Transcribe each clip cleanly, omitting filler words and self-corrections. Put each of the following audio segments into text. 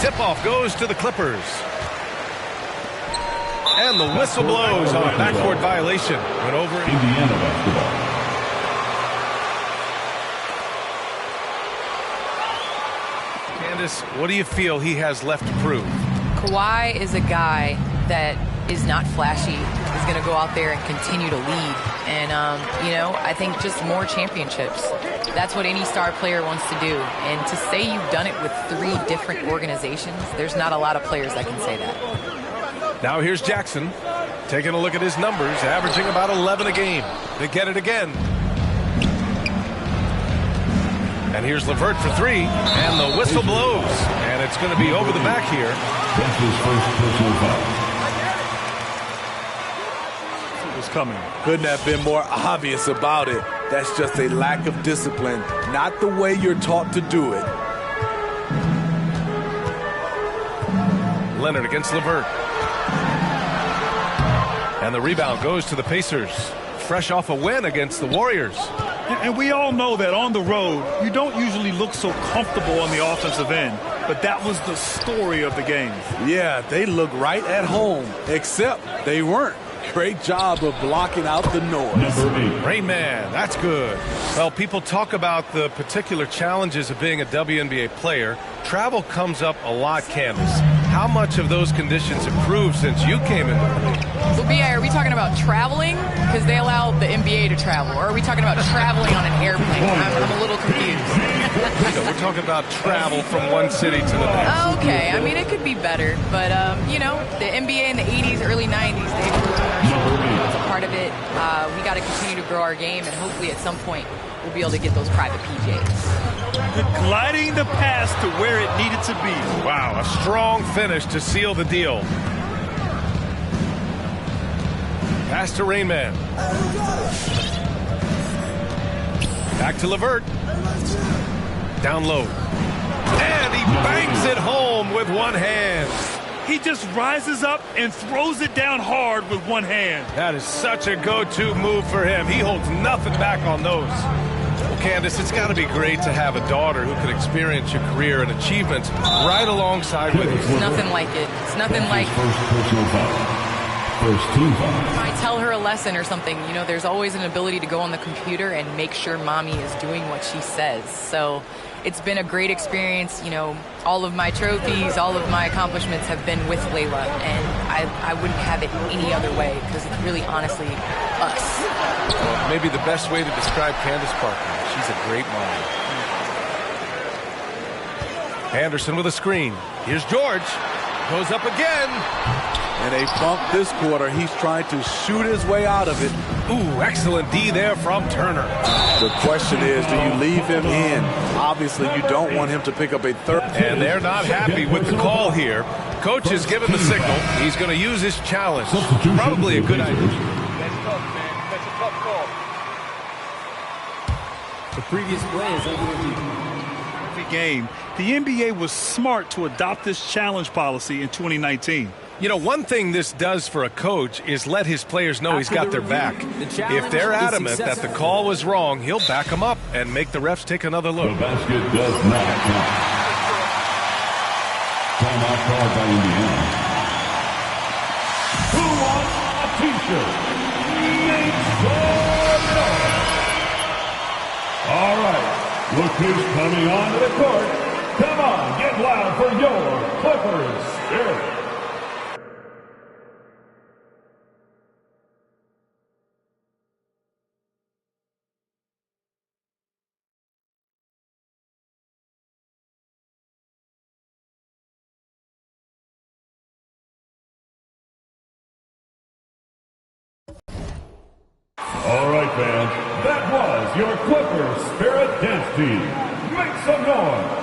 Tip-off goes to the Clippers. And the whistle blows on a backcourt violation. Went over Indiana basketball. Candace, what do you feel he has left to prove? Kawhi is a guy that is not flashy, is going to go out there and continue to lead. And, you know, I think just more championships. That's what any star player wants to do. And to say you've done it with 3 different organizations, there's not a lot of players that can say that. Now here's Jackson, taking a look at his numbers, averaging about 11 a game. They get it again. And here's LeVert for 3, and the whistle blows. And it's going to be over the back here. That's his first personal foul. Coming. Couldn't have been more obvious about it. That's just a lack of discipline, not the way you're taught to do it. Leonard against LeVert. And the rebound goes to the Pacers, fresh off a win against the Warriors. And we all know that on the road, you don't usually look so comfortable on the offensive end. But that was the story of the game. Yeah, they look right at home, except they weren't. Great job of blocking out the noise. Rain Man, that's good. Well, people talk about the particular challenges of being a WNBA player. Travel comes up a lot, Candace. How much of those conditions improved since you came into the league? So, B.I., are we talking about traveling? Because they allow the NBA to travel. Or are we talking about traveling on an airplane? I'm a little confused. So we're talking about travel from one city to the next. Okay, I mean, it could be better. But, you know, the NBA in the 80s, early 90s, they were it's a part of it. We got to continue to grow our game, and hopefully at some point we'll be able to get those private PJs. Gliding the pass to where it needed to be. Wow, a strong finish to seal the deal. Pass to Rain Man. Back to LeVert. Down low. And he bangs it home with one hand. He just rises up and throws it down hard with one hand. That is such a go-to move for him. He holds nothing back on those. Well, Candace, it's got to be great to have a daughter who can experience your career and achievements right alongside with you. It's nothing like it. It's nothing like... First personal foul. First team foul. I tell her a lesson or something. You know, there's always an ability to go on the computer and make sure mommy is doing what she says. So it's been a great experience. You know, all of my trophies, all of my accomplishments have been with Layla, and I wouldn't have it any other way because it's really honestly us. Well, maybe the best way to describe Candace Parker. She's a great mom. Anderson with a screen. Here's George. Goes up again. And a bump this quarter. He's trying to shoot his way out of it. Ooh, excellent D there from Turner. The question is, do you leave him in? Obviously, you don't want him to pick up a third. And they're not happy with the call here. Coach has given the signal. He's going to use his challenge. Probably a good idea. The previous play is under game. The NBA was smart to adopt this challenge policy in 2019. You know, one thing this does for a coach is let his players know he's got their back. If they're adamant that the call was wrong, he'll back them up and make the refs take another look. The basket does not count. Timeout called by Indiana. Who wants a t-shirt? Make some noise. All right, look who's coming onto the court. Come on, get loud for your Clippers Spirit. All right, fans, that was your Clippers Spirit Dance Team. Make some noise.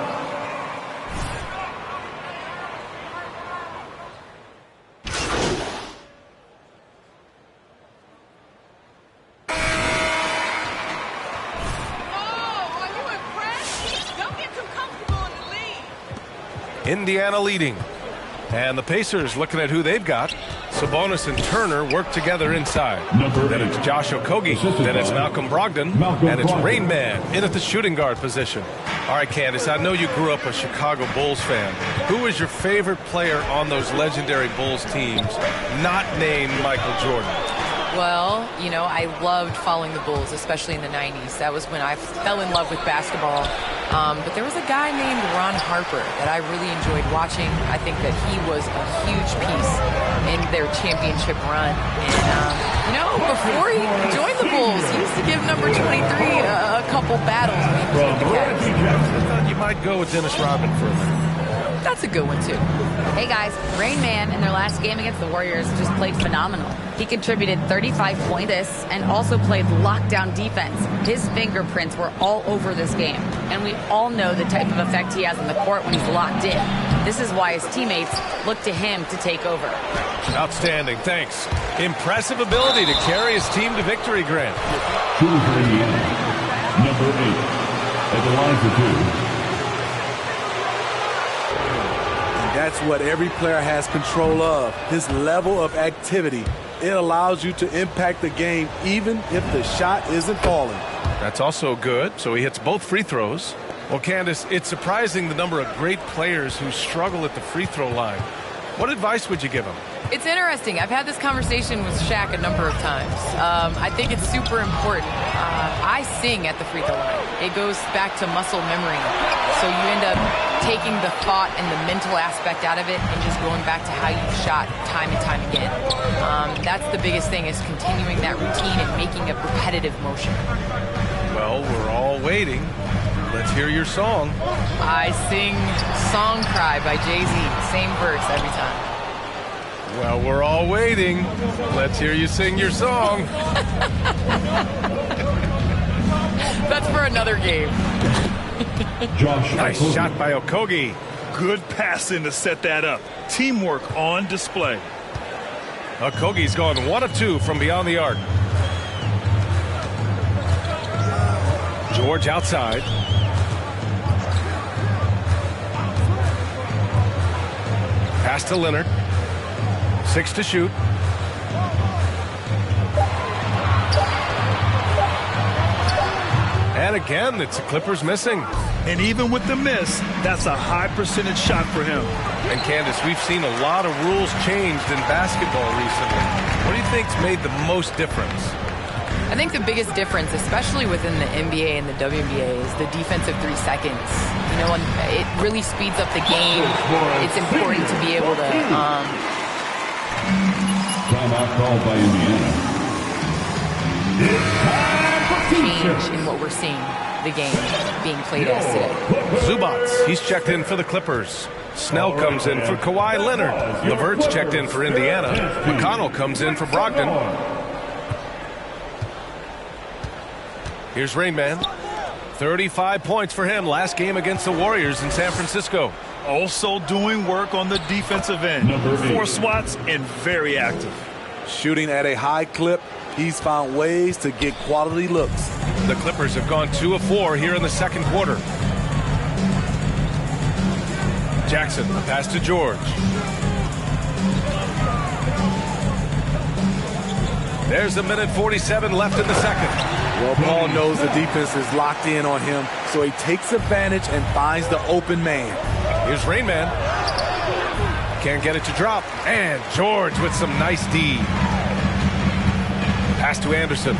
Indiana leading. And the Pacers looking at who they've got. Sabonis and Turner work together inside. Then it's Josh Okogie. Then it's Malcolm Brogdon. And it's Rain Man in at the shooting guard position. All right, Candace, I know you grew up a Chicago Bulls fan. Who is your favorite player on those legendary Bulls teams, not named Michael Jordan? Well, you know, I loved following the Bulls, especially in the 90s. That was when I fell in love with basketball. But there was a guy named Ron Harper that I really enjoyed watching. I think that he was a huge piece in their championship run. And, you know, before he joined the Bulls, he used to give number 23 a couple battles when he was with the Cavs. I thought you might go with Dennis Rodman for a minute. That's a good one, too. Hey, guys. Rain Man, in their last game against the Warriors, just played phenomenal. He contributed 35 points and also played lockdown defense. His fingerprints were all over this game. And we all know the type of effect he has on the court when he's locked in. This is why his teammates look to him to take over. Outstanding, thanks. Impressive ability to carry his team to victory, Grant. Shooting for Indiana, number 8. At the line for 2. That's what every player has control of, his level of activity. It allows you to impact the game even if the shot isn't falling. That's also good, so he hits both free throws. Well, Candace, it's surprising the number of great players who struggle at the free throw line. What advice would you give them? It's interesting. I've had this conversation with Shaq a number of times. I think it's super important. I sing at the free throw line. It goes back to muscle memory. So you end up taking the thought and the mental aspect out of it and just going back to how you shot time and time again. That's the biggest thing, is continuing that routine and making a repetitive motion. Well, we're all waiting. Let's hear your song. I sing Song Cry by Jay-Z. Same verse every time. Well, we're all waiting. Let's hear you sing your song. That's for another game. Nice shot by Okogie. Good passing to set that up. Teamwork on display. Okogie's gone 1 of 2 from beyond the arc. George outside. Pass to Leonard. 6 to shoot. And again, it's the Clippers missing. And even with the miss, that's a high percentage shot for him. And Candace, we've seen a lot of rules changed in basketball recently. What do you think's made the most difference? I think the biggest difference, especially within the NBA and the WNBA, is the defensive 3 seconds. You know, and it really speeds up the game. It's important to be able to Timeout called by Indiana. change in what we're seeing the game being played as today. Zubats, he's checked in for the Clippers. Snell comes in for Kawhi Leonard. LeVert's checked in for Indiana. McConnell comes in for Brogdon. Here's Rain Man. 35 points for him last game against the Warriors in San Francisco. Also doing work on the defensive end. 4 swats and very active. Shooting at a high clip, he's found ways to get quality looks. The Clippers have gone 2 of 4 here in the second quarter. Jackson, pass to George. There's a minute 47 left in the second. Well, Paul knows the defense is locked in on him, so he takes advantage and finds the open man. Here's Rain Man. Can't get it to drop. And George with some nice D. Pass to Anderson.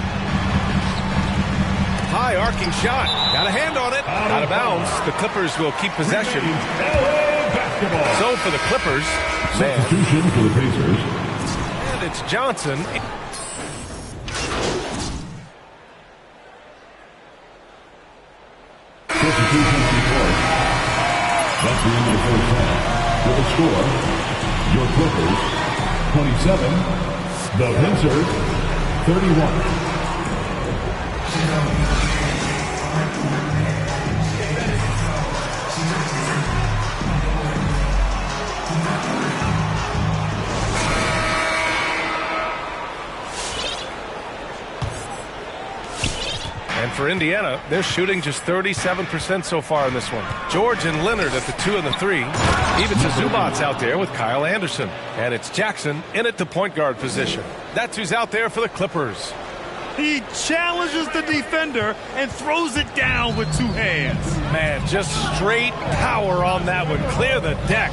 High arcing shot. Got a hand on it. Out of bounds. The Clippers will keep possession. So for the Clippers, Substitution for the Pacers. and it's Johnson. Substitution on the court. That's the end of the first half. With the score, your Clippers, 27. The Pacers, 31. And for Indiana, they're shooting just 37% so far in this one. George and Leonard at the 2 and the 3. Even to Zubats out there with Kyle Anderson. And it's Jackson in at the point guard position. That's who's out there for the Clippers. He challenges the defender and throws it down with 2 hands. Man, just straight power on that one. Clear the deck.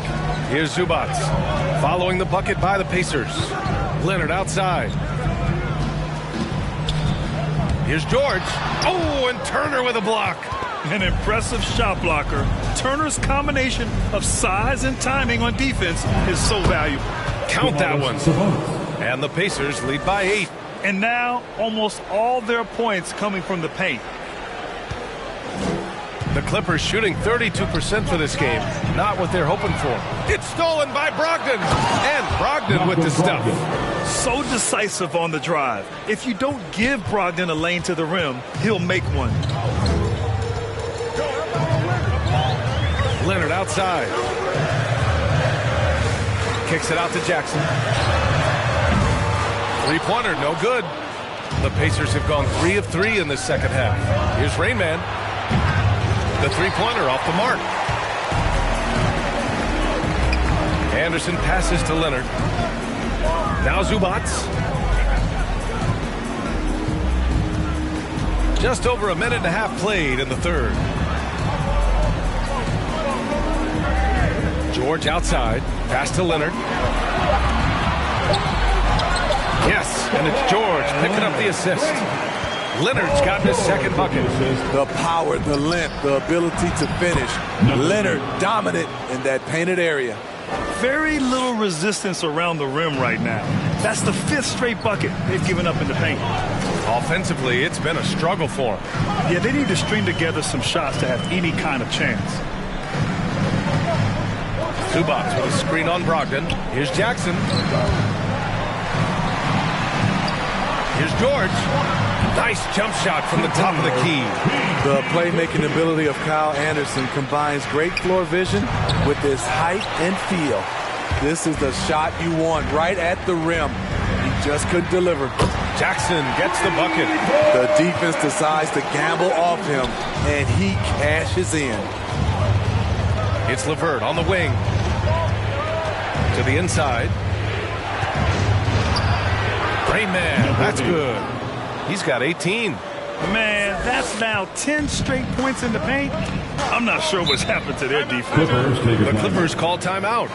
Here's Zubats following the bucket by the Pacers. Leonard outside. Here's George. Oh, and Turner with a block. An impressive shot blocker. Turner's combination of size and timing on defense is so valuable. Count that one. And the Pacers lead by 8. And now almost all their points coming from the paint. The Clippers shooting 32% for this game. Not what they're hoping for. It's stolen by Brogdon. And Brogdon with the stuff. So decisive on the drive. If you don't give Brogdon a lane to the rim, he'll make one. Leonard outside. Kicks it out to Jackson. Three-pointer, no good. The Pacers have gone 3 of 3 in the second half. Here's Rain Man. The three-pointer off the mark. Anderson passes to Leonard. Now Zubats. Just over a minute and a half played in the third. George outside. Pass to Leonard. Yes, and it's George picking up the assist. Leonard's gotten his second bucket. The power, the length, the ability to finish. Leonard dominant in that painted area. Very little resistance around the rim right now. That's the 5th straight bucket they've given up in the paint. Offensively, it's been a struggle for them. Yeah, they need to string together some shots to have any kind of chance. Zubats with a screen on Brogdon. Here's Jackson. Here's George. Nice jump shot from the top of the key. The playmaking ability of Kyle Anderson combines great floor vision with his height and feel. This is the shot you want right at the rim. He just couldn't deliver. Jackson gets the bucket. The defense decides to gamble off him, and he cashes in. It's LeVert on the wing. To the inside. Rain Man, that's good. He's got 18. Man, that's now 10 straight points in the paint. I'm not sure what's happened to their defense. The Clippers call timeout.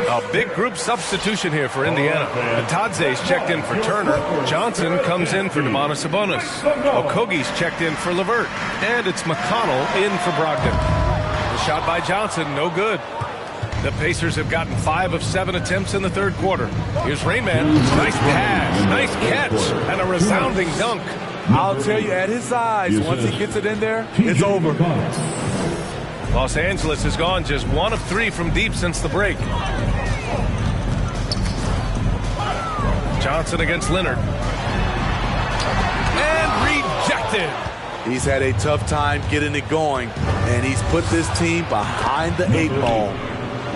A big group substitution here for Indiana. Atadze's checked in for Turner. Johnson comes in for Domantas Sabonis. Okogie's checked in for LeVert. And it's McConnell in for Brogdon. The shot by Johnson, no good. The Pacers have gotten 5 of 7 attempts in the third quarter. Here's Rain Man. Nice pass, nice catch, and a resounding dunk. I'll tell you, at his size, once he gets it in there, it's over. Los Angeles has gone just 1 of 3 from deep since the break. Johnson against Leonard. And rejected. He's had a tough time getting it going, and he's put this team behind the 8 ball.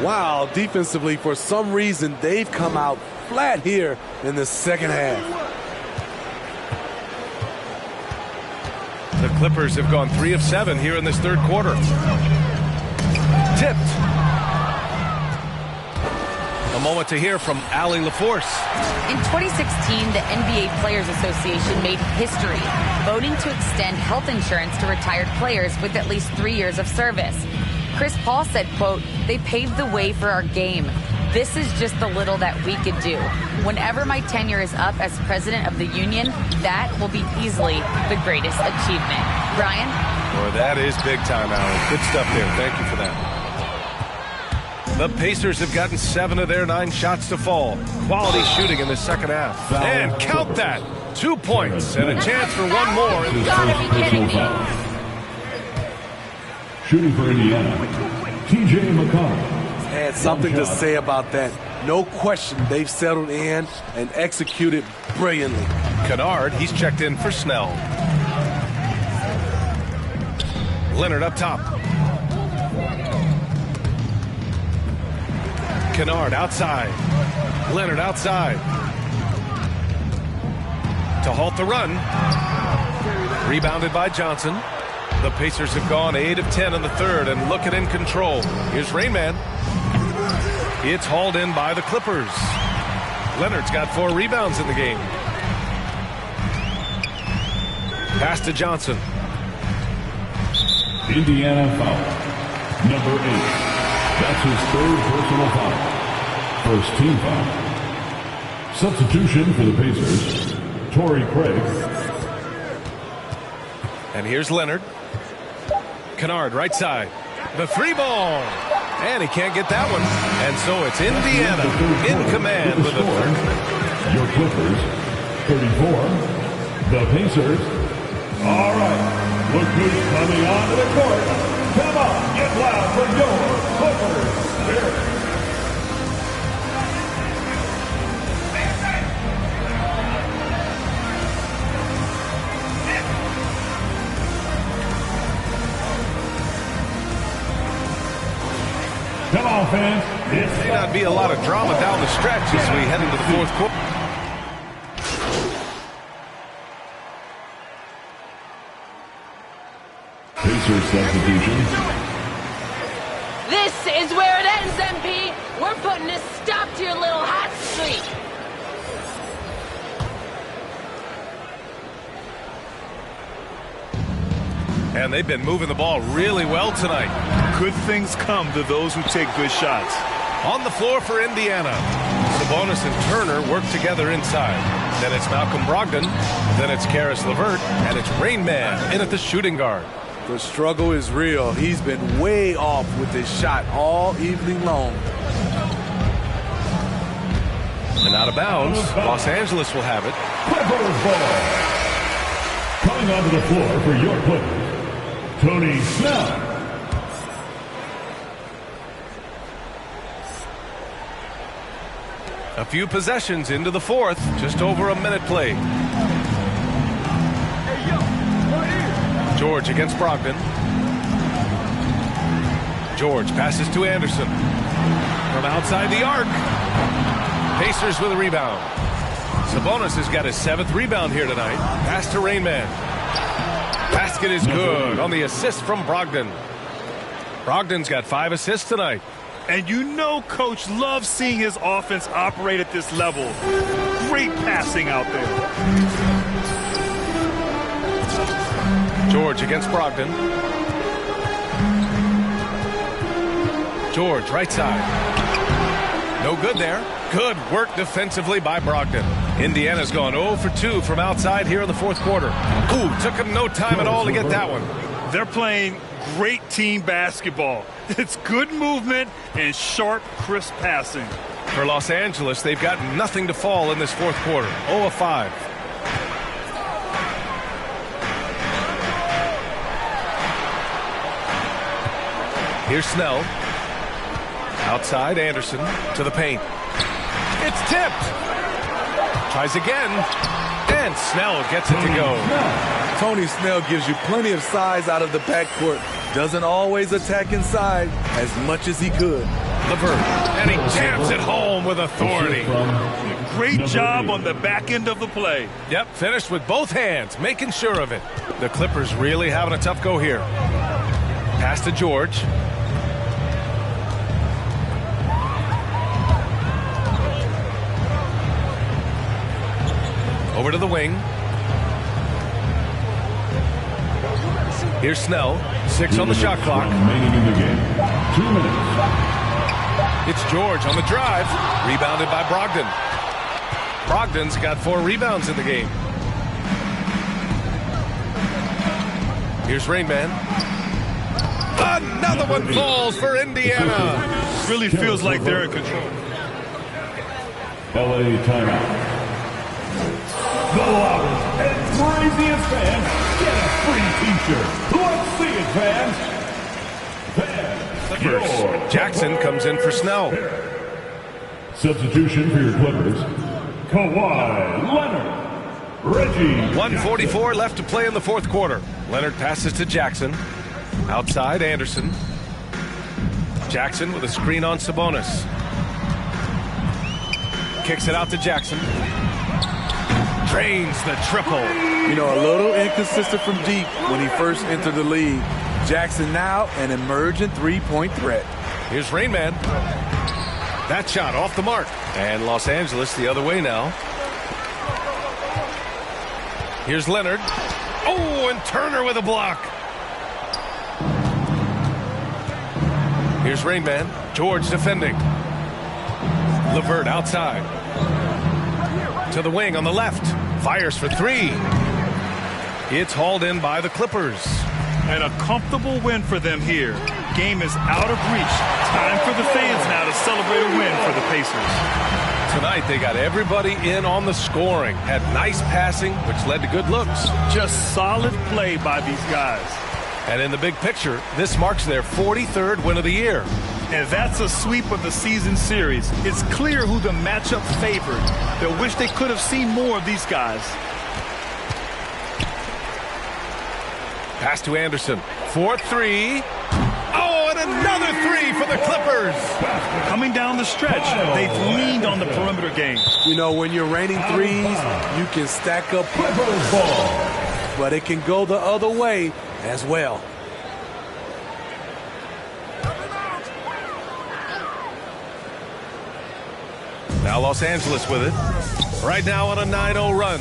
Wow, defensively, for some reason, they've come out flat here in the second half. The Clippers have gone 3 of 7 here in this third quarter. Tipped. A moment to hear from Allie LaForce. In 2016, the NBA Players Association made history, voting to extend health insurance to retired players with at least 3 years of service. Chris Paul said, quote, "They paved the way for our game. This is just the little that we could do. Whenever my tenure is up as president of the union, that will be easily the greatest achievement." Brian? Boy, that is big time, Allie. Good stuff there. Thank you for that. The Pacers have gotten 7 of their 9 shots to fall. Quality shooting in the second half. And count that. 2 points and a chance for one more. You gotta be kidding me. Shooting for Indiana, TJ McConnell. Had something to say about that. No question, they've settled in and executed brilliantly. Kennard, he's checked in for Snell. Leonard up top. Kennard outside. Leonard outside. To halt the run. Rebounded by Johnson. The Pacers have gone 8 of 10 in the third and looking in control. Here's Rain Man. It's hauled in by the Clippers. Leonard's got 4 rebounds in the game. Pass to Johnson. Indiana foul. Number 8. That's his 3rd personal foul. First team foul. Substitution for the Pacers. Torrey Craig. And here's Leonard. Kennard right side. The 3-ball. And he can't get that one. And so it's Indiana in command with a third. Your Clippers, 34. The Pacers. All right. Look who's coming onto the court. Come on, get loud for your Clippers. Here. Come on, fans. It may not be a lot of drama down the stretch as we head into the fourth quarter. Pacers substitution. This is where it ends, MP. We're putting a stop to your little hot streak. And they've been moving the ball really well tonight. Good things come to those who take good shots. On the floor for Indiana. Sabonis and Turner work together inside. Then it's Malcolm Brogdon. Then it's Karis LeVert. And it's Rain Man in at the shooting guard. The struggle is real. He's been way off with his shot all evening long. And out of bounds, Los Angeles will have it. Clippers ball. Coming onto the floor for your Clippers, Tony Snell. A few possessions into the fourth, just over a minute played. George against Brogdon. George passes to Anderson. From outside the arc. Pacers with a rebound. Sabonis has got his 7th rebound here tonight. Pass to Rain Man. Basket is good on the assist from Brogdon. Brogdon's got 5 assists tonight. And you know Coach loves seeing his offense operate at this level. Great passing out there. George against Brogdon. George, right side. No good there. Good work defensively by Brogdon. Indiana's gone 0 for 2 from outside here in the fourth quarter. Ooh, took him no time at all to get that one. They're playing great team basketball. It's good movement and sharp, crisp passing. For Los Angeles, they've got nothing to fall in this fourth quarter. 0 of 5. Here's Snell. Outside, Anderson to the paint. It's tipped. Tries again. And Snell gets it to go. Tony Snell gives you plenty of size out of the backcourt. Doesn't always attack inside as much as he could. LeVert, and he jams it home with authority. Great job on the back end of the play. Yep, finished with both hands, making sure of it. The Clippers really having a tough go here. Pass to George. Over to the wing. Here's Snell. 6 on the shot clock. Remaining in the game. 2 minutes. It's George on the drive. Rebounded by Brogdon. Brogdon's got 4 rebounds in the game. Here's Rain Man. Another one falls for Indiana. Really feels like they're in control. LA timeout. The loudest and craziest fans get a free t-shirt. Let's see it, fans. Clippers. Jackson comes in for Snell. Substitution for your Clippers. Kawhi Leonard. Reggie. 1:44 left to play in the fourth quarter. Leonard passes to Jackson. Outside, Anderson. Jackson with a screen on Sabonis. Kicks it out to Jackson. Drains the triple. You know, a little inconsistent from deep when he first entered the league. Jackson now an emerging three-point threat. Here's Rain Man. That shot off the mark. And Los Angeles the other way now. Here's Leonard. Oh, and Turner with a block. Here's Rain Man. George defending. LeVert outside. To the wing on the left. Fires for three. It's hauled in by the Clippers. And a comfortable win for them here. Game is out of reach. Time for the fans now to celebrate a win for the Pacers. Tonight they got everybody in on the scoring. Had nice passing, which led to good looks. Just solid play by these guys. And in the big picture, this marks their 43rd win of the year. And that's a sweep of the season series. It's clear who the matchup favored. They wish they could have seen more of these guys. Pass to Anderson. 4-3. Oh, and another three for the Clippers. Coming down the stretch, they've leaned on the perimeter game. You know, when you're raining threes, you can stack up, but it can go the other way as well. Now Los Angeles with it. Right now on a 9-0 run.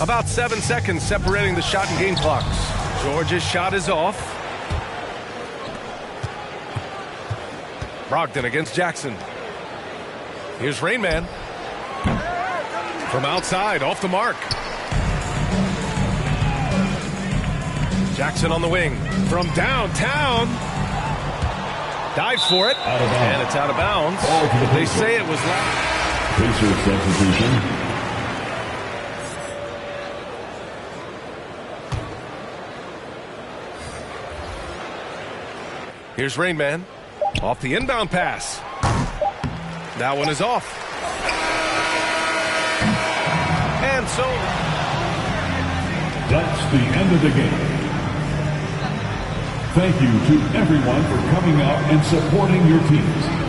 About 7 seconds separating the shot and game clocks. George's shot is off. Brogdon against Jackson. Here's Rain Man. From outside, off the mark. Jackson on the wing. From downtown. Dives for it. And it's out of bounds. They say it was loud. Pacers substitution. Here's Rain Man. Off the inbound pass. That one is off. And so That's the end of the game. Thank you to everyone for coming out and supporting your teams.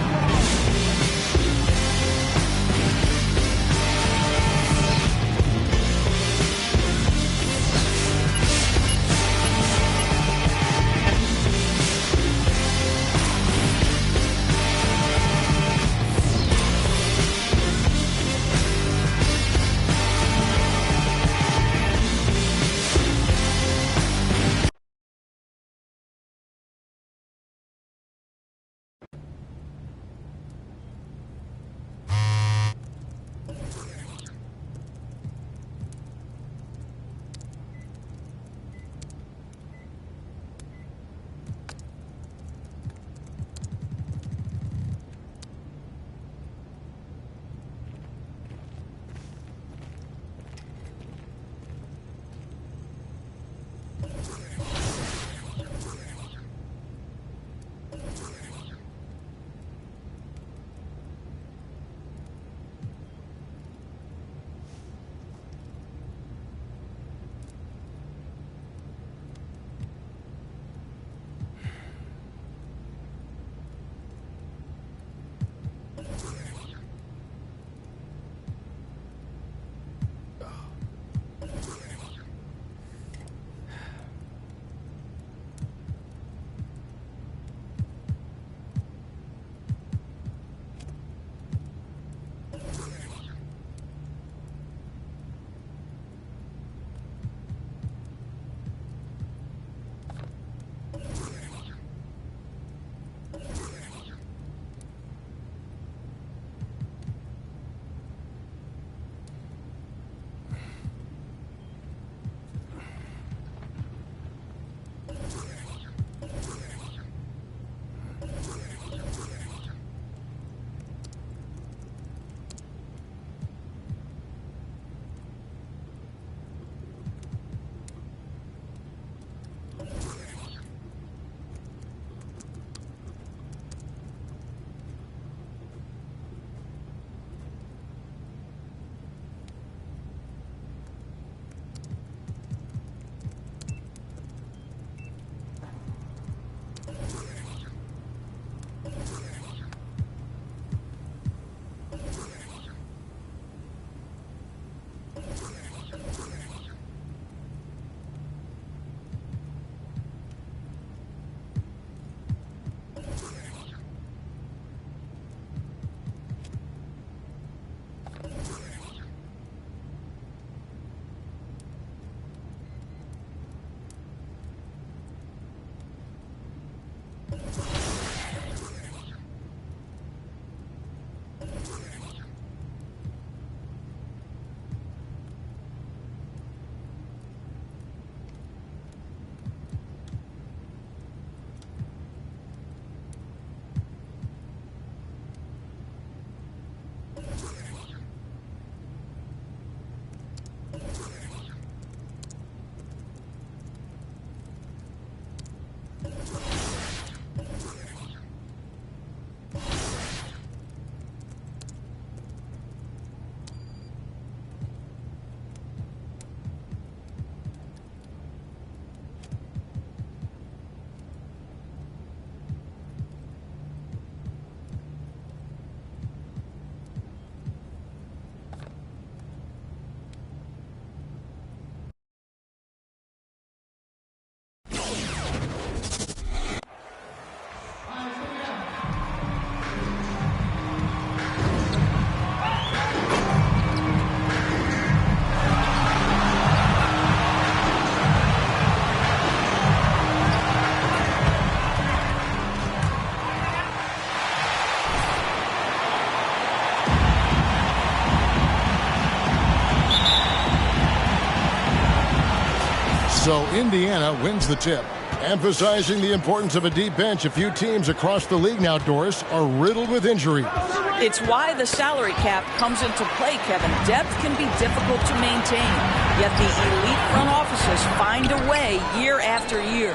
So Indiana wins the tip. Emphasizing the importance of a deep bench, a few teams across the league now, Doris, are riddled with injuries. It's why the salary cap comes into play, Kevin. Depth can be difficult to maintain, yet the elite front offices find a way year after year.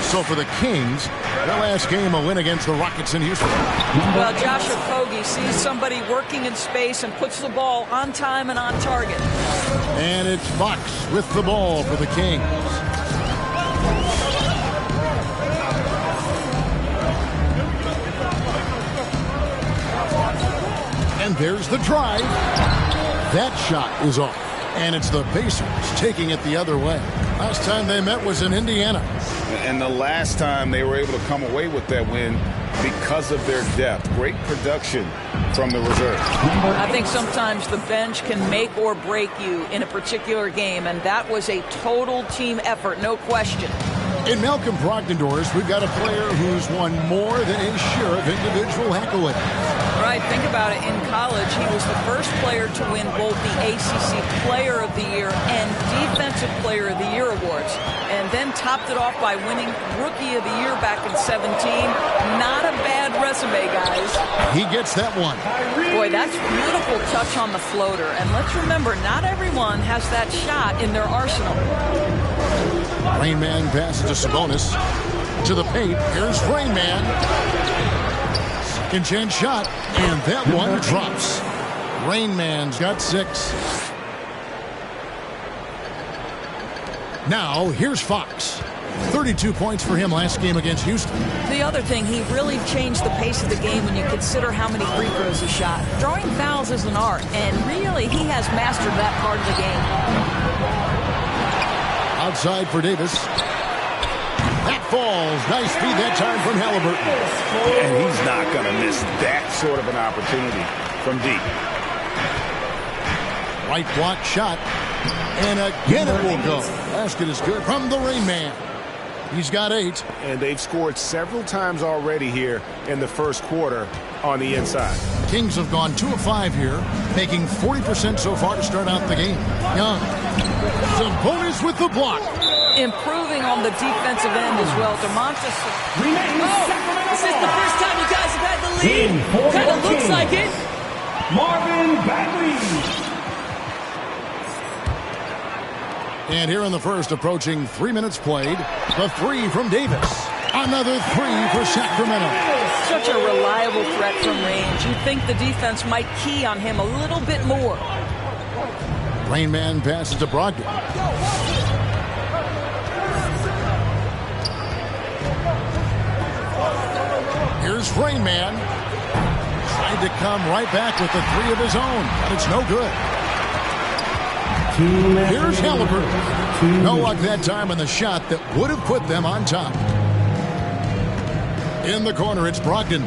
So for the Kings, their last game, a win against the Rockets in Houston. Well, Josh Okogie sees somebody working in space and puts the ball on time and on target. And it's Fox with the ball for the Kings. And there's the drive. That shot is off. And it's the Pacers taking it the other way. Last time they met was in Indiana. And the last time they were able to come away with that win because of their depth. Great production from the reserve. I think sometimes the bench can make or break you in a particular game, and that was a total team effort, no question. In Malcolm Brogdon, Doris, we've got a player who's won more than his share of individual accolades. Right, think about it. In college, he was the first player to win both the ACC Player of the Year and Defensive Player of the Year awards, and then topped it off by winning Rookie of the Year back in 2017. Not a bad resume, guys. He gets that one. Boy, that's beautiful touch on the floater, and let's remember, not everyone has that shot in their arsenal. Rain Man passes to Sabonis. To the paint. Here's Rain Man. Second chance shot. And that one drops. Rain Man's got 6. Now, here's Fox. 32 points for him last game against Houston. The other thing, he really changed the pace of the game when you consider how many free throws he shot. Drawing fouls is an art, and really, he has mastered that part of the game. Outside for Davis. That falls. Nice feed that time from Halliburton. And he's not going to miss that sort of an opportunity from deep. Right block shot. And again it will go. Basket is good from the Rain Man. He's got 8. And they've scored several times already here in the first quarter on the inside. Kings have gone 2 of 5 here, making 40% so far to start out the game. Young. Sabonis with the block. Improving on the defensive end as well. DeMontis. Is this the first time you guys have had the lead? Kind of looks like it. Marvin Bagley. And here in the first, approaching 3 minutes played, the 3 from Davis. Another 3 for Sacramento. Such a reliable threat from range. You'd think the defense might key on him a little bit more. Rain Man passes to Brogdon. Here's Rain Man. Tried to come right back with the 3 of his own, but it's no good. Here's Halliburton. No luck that time on the shot that would have put them on top. In the corner, it's Brogdon.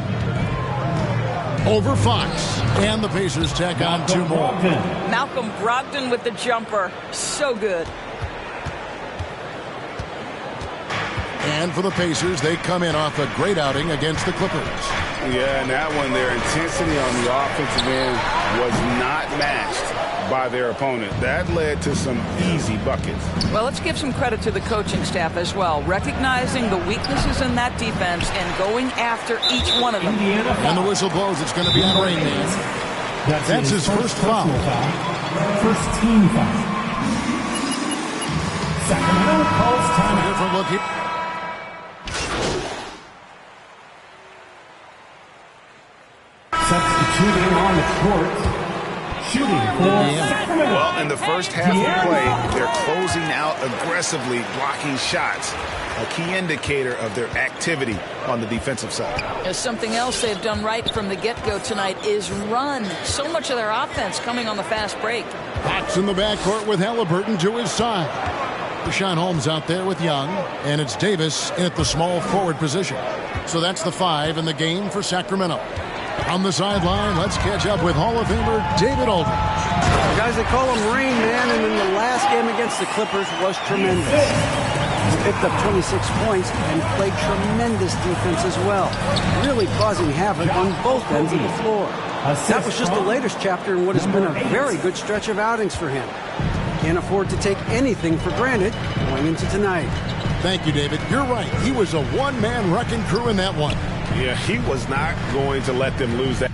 Over Fox. And the Pacers tack on 2 more. Malcolm Brogdon with the jumper. So good. And for the Pacers, they come in off a great outing against the Clippers. Yeah, and that one, their intensity on the offensive end was not matched by their opponent. That led to some easy buckets. Well, let's give some credit to the coaching staff as well, recognizing the weaknesses in that defense and going after each one of them. And the whistle blows. It's going to be on Rain Man. That's his first foul. First team foul. Sacramento calls timeout. Different look here. Substituting on the court. Shooting for Sacramento. Well, in the first half of play, they're closing out aggressively, blocking shots. A key indicator of their activity on the defensive side. Something else they've done right from the get-go tonight is run. So much of their offense coming on the fast break. Fox in the backcourt with Halliburton to his side. Rashawn Holmes out there with Young, and it's Davis in at the small forward position. So that's the 5 in the game for Sacramento. On the sideline, let's catch up with Hall of Famer David Aldridge. Guys, they call him Rain Man, and in the last game against the Clippers was tremendous. He picked up 26 points and played tremendous defense as well, really causing havoc on both ends of the floor. That was just the latest chapter in what has been a very good stretch of outings for him. Can't afford to take anything for granted going into tonight. Thank you, David. You're right. He was a one-man wrecking crew in that one. Yeah, he was not going to let them lose that.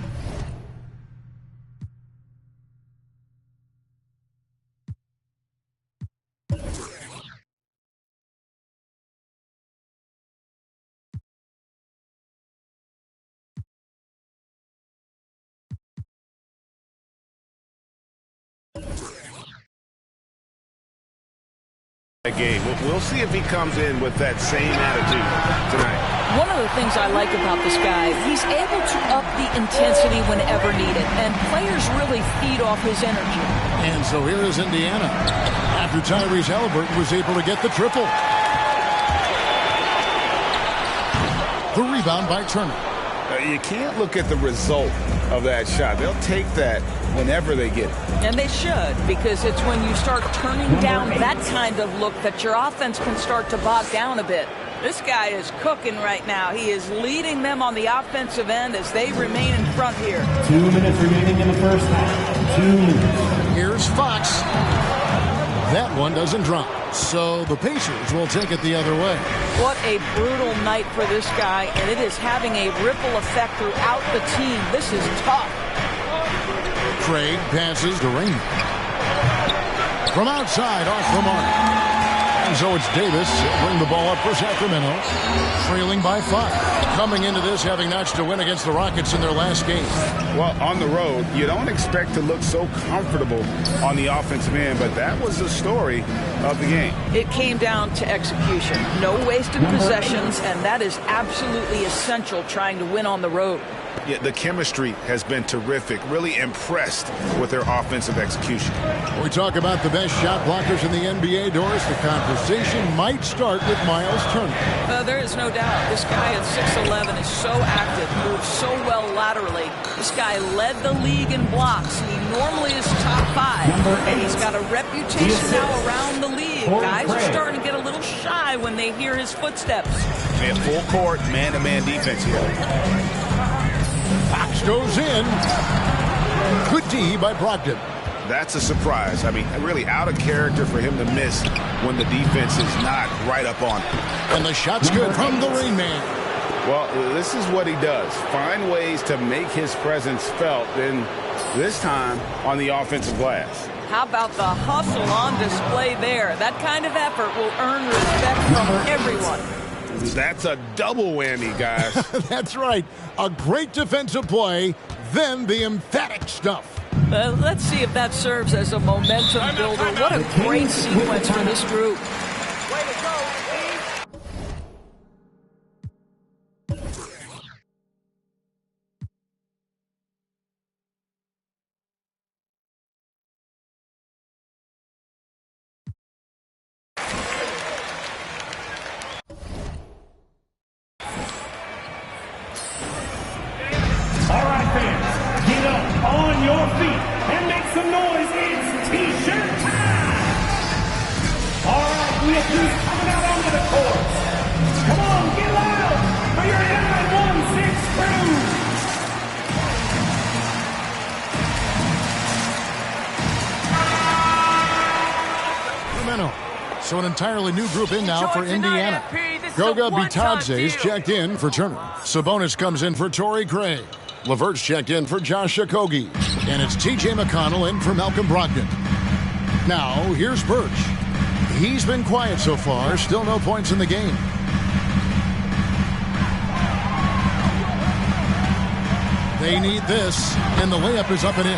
Game. We'll see if he comes in with that same attitude tonight. One of the things I like about this guy, he's able to up the intensity whenever needed, and players really feed off his energy. And so here is Indiana, after Tyrese Halliburton was able to get the triple. The rebound by Turner. You can't look at the result of that shot. They'll take that whenever they get it. And they should, because it's when you start turning down that kind of look that your offense can start to bog down a bit. This guy is cooking right now. He is leading them on the offensive end as they remain in front here. 2 minutes remaining in the first half. 2 minutes. Here's Fox. That one doesn't drop. So the Pacers will take it the other way. What a brutal night for this guy, and it is having a ripple effect throughout the team. This is tough. Craig passes to Raymond. From outside, off the mark. And so it's Davis. He'll bring the ball up for Sacramento. Trailing by 5. Coming into this having notched a win against the Rockets in their last game. Well, on the road, you don't expect to look so comfortable on the offensive end, but that was the story of the game. It came down to execution. No wasted possessions, and that is absolutely essential trying to win on the road. Yeah, the chemistry has been terrific. Really impressed with their offensive execution. We talk about the best shot blockers in the NBA, Doris. The conversation might start with Miles Turner. There is no doubt. This guy at 6'11" is so active, moves so well laterally. This guy led the league in blocks. He normally is top 5, and he's got a reputation now around the league. Guys are starting to get a little shy when they hear his footsteps. Man, full court, man-to-man defense here. Fox goes in. Good D by Brogdon. That's a surprise. I mean, really out of character for him to miss when the defense is not right up on him. And the shot's good from the Rain Man. Well, this is what he does. Find ways to make his presence felt, and this time on the offensive glass. How about the hustle on display there? That kind of effort will earn respect from everyone. That's a double whammy, guys. That's right. A great defensive play, then the emphatic stuff. Let's see if that serves as a momentum builder. What a great sequence for this group. Way to go, All right, fans, get up on your feet and make some noise. It's T-shirt time. All right, we have troops coming out onto the court. Come on, get loud for your 916 crew. Sacramento. So an entirely new group in now for Indiana. Goga Bitadze's checked in for Turner. Sabonis comes in for Torrey Craig. Levert's checked in for Josh Okogie. And it's T.J. McConnell in for Malcolm Brogdon. Now, here's Birch. He's been quiet so far. Still no points in the game. They need this, and the layup is up and in.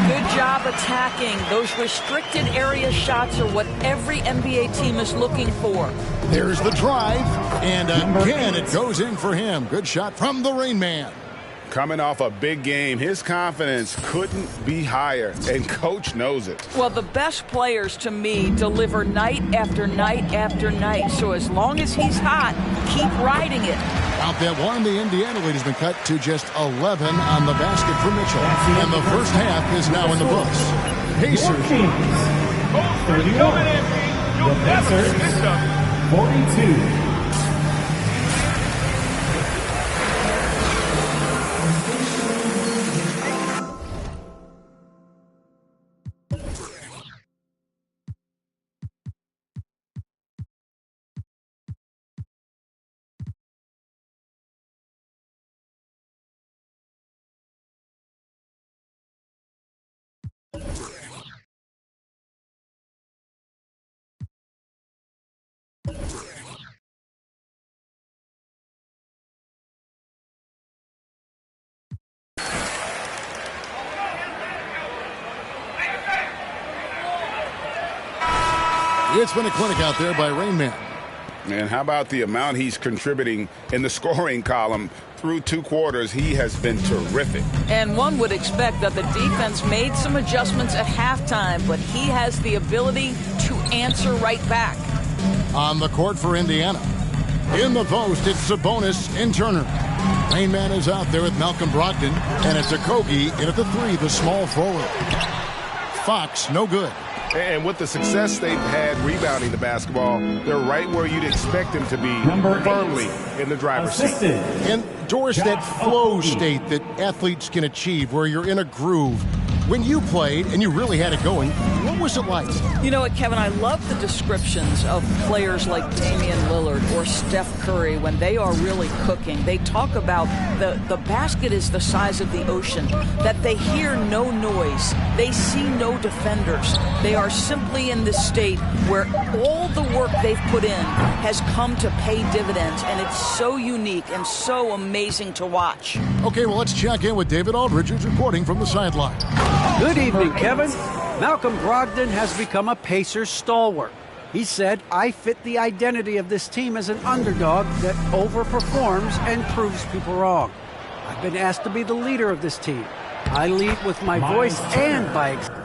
Good job attacking. Those restricted area shots are what every NBA team is looking for. There's the drive, and again it goes in for him. Good shot from the Rain Man. Coming off a big game, his confidence couldn't be higher, and Coach knows it. Well, the best players, to me, deliver night after night after night. So as long as he's hot, keep riding it. Out that one, the Indiana lead has been cut to just 11 on the basket for Mitchell. And the first half is now in the books. Pacers. 31. The Pacers, 42. It's been a clinic out there by Rain Man. And how about the amount he's contributing in the scoring column? Through 2 quarters, he has been terrific. And one would expect that the defense made some adjustments at halftime, but he has the ability to answer right back. On the court for Indiana. In the post, it's Sabonis and Turner. Rain Man is out there with Malcolm Brogdon, and it's Okogie in at the 3, the small forward. Fox, no good. And with the success they've had rebounding the basketball, they're right where you'd expect them to be, firmly in the driver's seat. And Doris, that flow state that athletes can achieve where you're in a groove. When you played and you really had it going, what was it like? You know what, Kevin, I love the descriptions of players like Damian Lillard or Steph Curry when they are really cooking. They talk about the basket is the size of the ocean, that they hear no noise, they see no defenders. They are simply in this state where all the work they've put in has come to pay dividends, and it's so unique and so amazing to watch. Okay, well, let's check in with David Aldridge, who's reporting from the sideline. Good evening, Kevin. Malcolm Brogdon has become a Pacers stalwart. He said, I fit the identity of this team as an underdog that overperforms and proves people wrong. I've been asked to be the leader of this team. I lead with my voice and by example.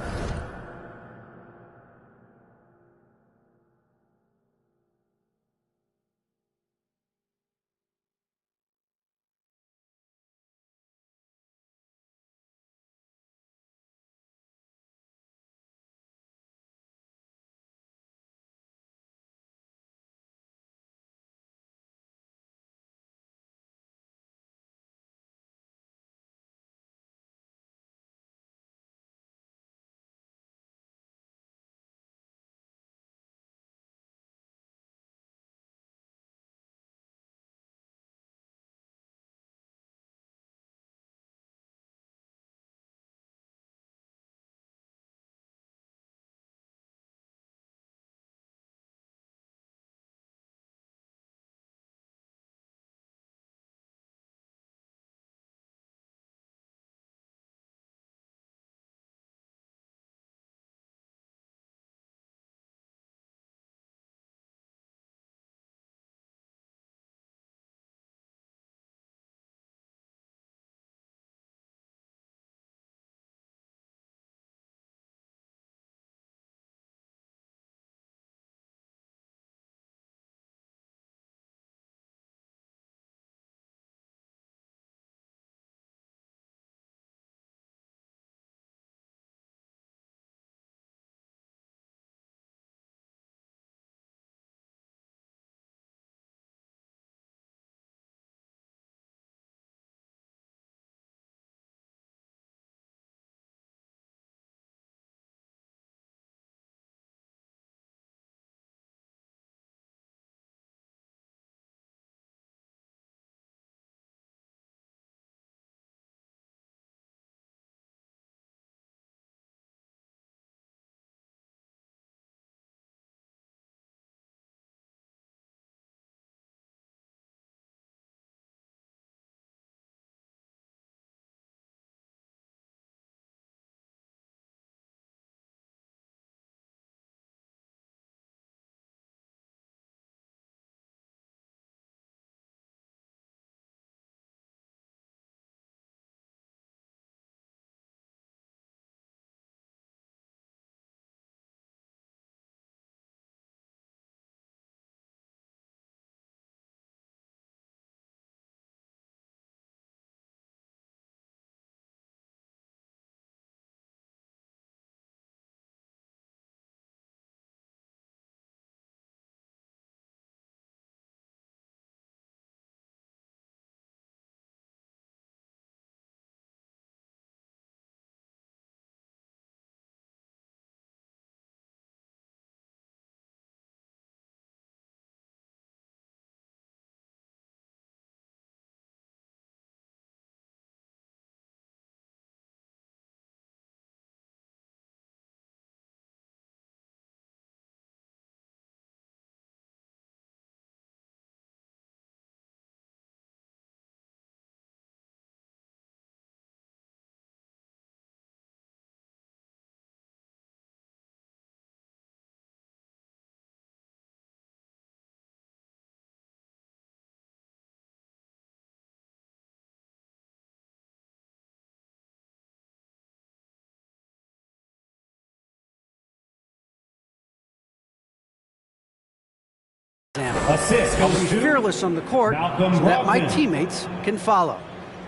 Assist I'll goes be to fearless on the court Malcolm so that my Brogdon. teammates can follow.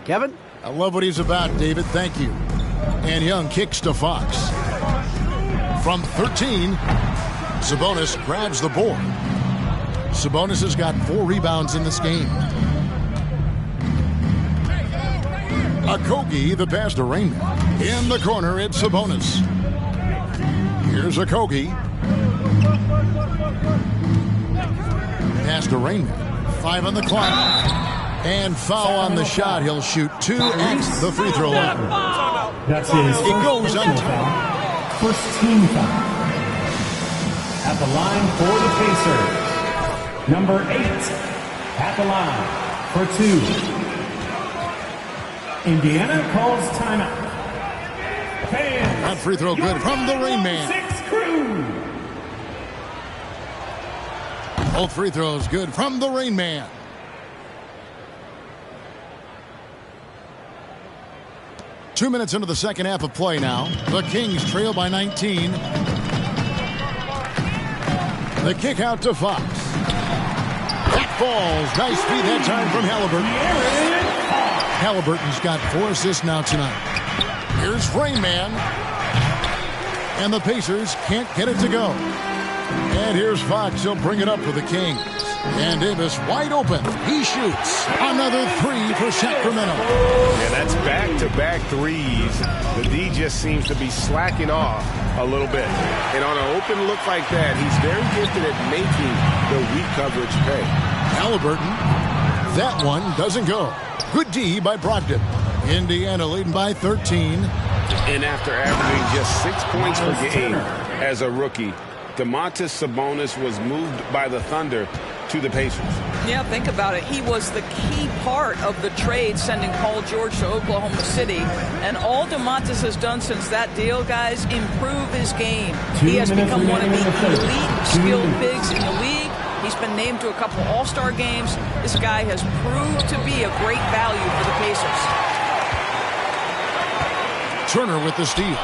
Kevin? I love what he's about, David. Thank you. And Young kicks to Fox. From 13, Sabonis grabs the board. Sabonis has got 4 rebounds in this game. Okogie, the pass to Rainman. In the corner, it's Sabonis. Here's Okogie. Pass to Rainman. 5 on the clock. And foul on the shot. He'll shoot 2 at the free throw line. That's his It goes personal up. foul. First team foul. At the line for the Pacers. Number 8 at the line for 2. Indiana calls timeout. Fans. That free throw good from the Rain Man. 6 crew. Both free throws good from the Rain Man. Two minutes into the second half of play now. The Kings trail by 19. The kick out to Fox. That falls. Nice feed that time from Halliburton. Halliburton's got 4 assists now tonight. Here's Rain Man. And the Pacers can't get it to go. And here's Fox. He'll bring it up for the Kings. And Davis wide open. He shoots. Another 3 for Sacramento. Yeah, that's back-to-back threes. The D just seems to be slacking off a little bit. And on an open look like that, he's very gifted at making the weak coverage pay. Halliburton. That one doesn't go. Good D by Brogdon. Indiana leading by 13. And after averaging just 6 points per game as a rookie, Domantas Sabonis was moved by the Thunder to the Pacers. Yeah, think about it. He was the key part of the trade sending Paul George to Oklahoma City. And all Domantas has done since that deal, guys, improve his game. He has become one of the elite skilled bigs in the league. He's been named to a couple All-Star games. This guy has proved to be a great value for the Pacers. Turner with the steal.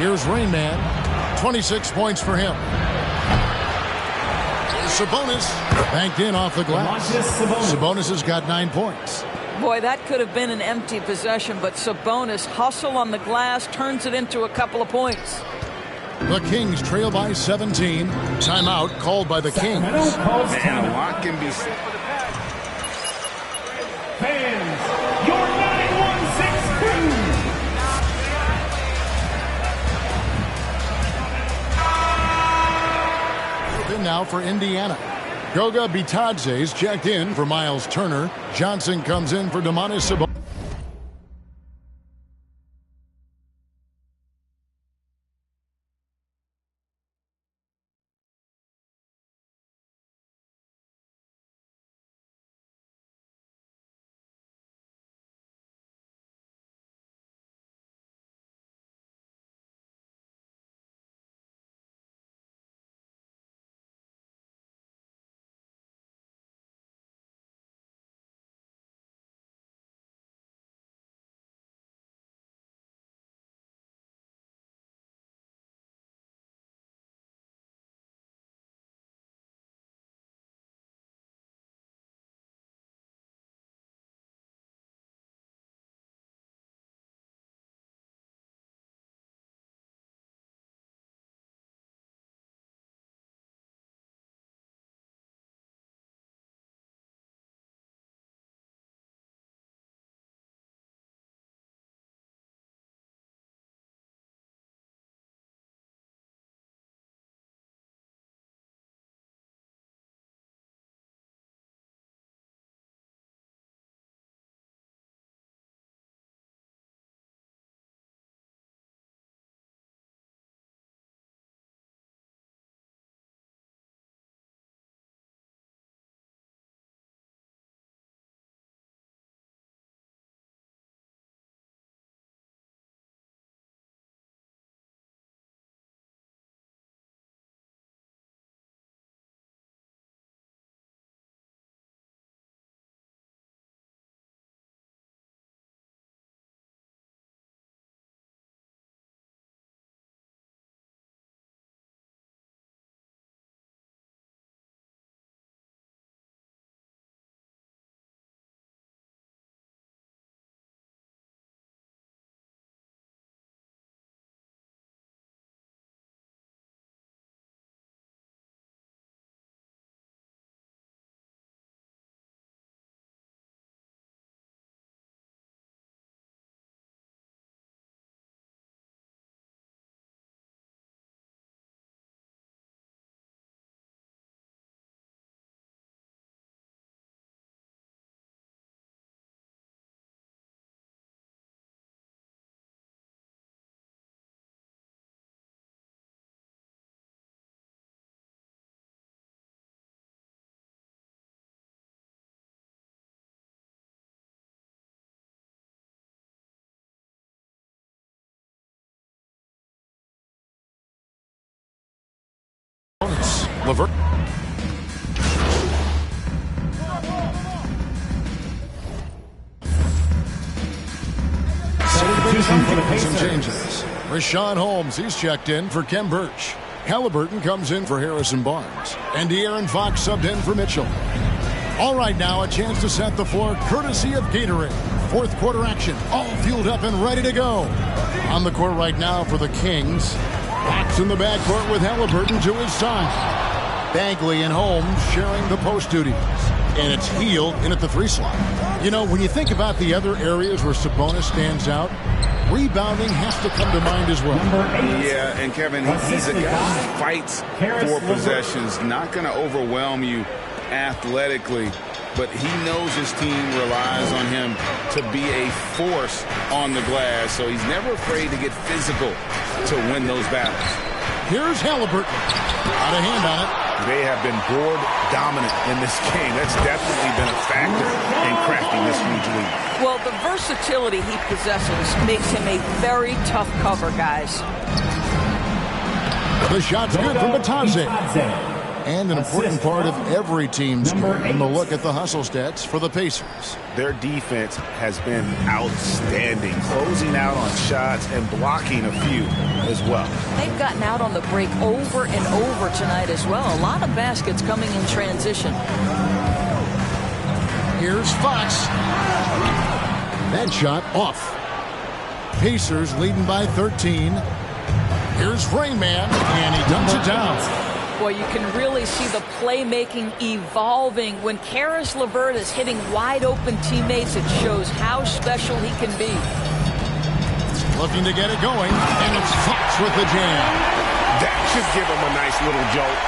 Here's Rain Man. 26 points for him. Sabonis banked in off the glass. Sabonis has got 9 points. Boy, that could have been an empty possession, but Sabonis hustle on the glass, turns it into a couple of points. The Kings trail by 17. Timeout called by the Kings. Man, a lot can be said. Fans, your 916 crew. In now for Indiana. Goga Bitadze's checked in for Miles Turner. Johnson comes in for Domantas Sabonis. LeVert. Substitution for the Some Pacers. changes. Rashawn Holmes, he's checked in for Kem Birch. Halliburton comes in for Harrison Barnes. And De'Aaron Fox subbed in for Mitchell. All right, now a chance to set the floor courtesy of Gatorade. Fourth quarter action, all fueled up and ready to go. On the court right now for the Kings. Fox in the backcourt with Halliburton to his side. Bagley and Holmes sharing the post duties. And it's Hield in at the 3 slot. You know, when you think about the other areas where Sabonis stands out, rebounding has to come to mind as well. Yeah, and Kevin, he's a guy who fights for possessions, not going to overwhelm you athletically, but he knows his team relies on him to be a force on the glass, so he's never afraid to get physical to win those battles. Here's Halliburton. Out of hand on it. They have been board dominant in this game. That's definitely been a factor in crafting this huge lead. Well, the versatility he possesses makes him a very tough cover, guys. The shot's good from Batadze. And an important part of every team's game in the look at the hustle stats for the Pacers. Their defense has been outstanding, closing out on shots and blocking a few as well. They've gotten out on the break over and over tonight as well. A lot of baskets coming in transition. Here's Fox. That shot off. Pacers leading by 13. Here's Rain Man, and he dunks it down. Boy, you can really see the playmaking evolving. When Karis LeVert is hitting wide-open teammates, it shows how special he can be. Looking to get it going, and it's Fox with the jam. That should give him a nice little jolt.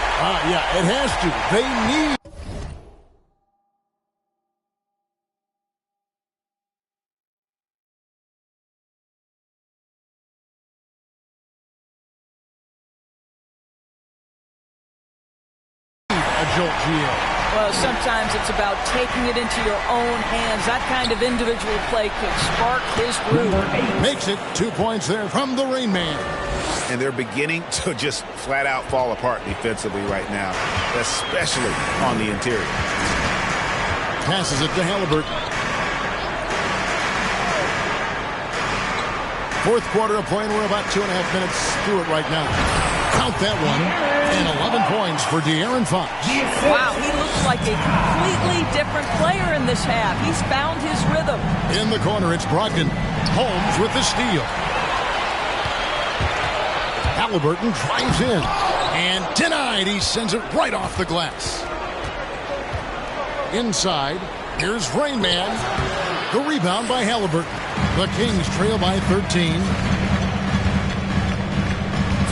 Yeah, it has to. They need... jolt GA. Well, sometimes it's about taking it into your own hands. That kind of individual play could spark his groove. Makes it 2 points there from the Rain Man. And they're beginning to just flat out fall apart defensively right now, especially on the interior. Passes it to Halliburton. Fourth quarter of play, and we're about 2.5 minutes through it right now. Count that one. And 11 points for De'Aaron Fox. Wow, he looks like a completely different player in this half. He's found his rhythm. In the corner, it's Brogdon. Holmes with the steal. Halliburton drives in. And denied. He sends it right off the glass. Inside, here's Rain Man. The rebound by Halliburton. The Kings trail by 13.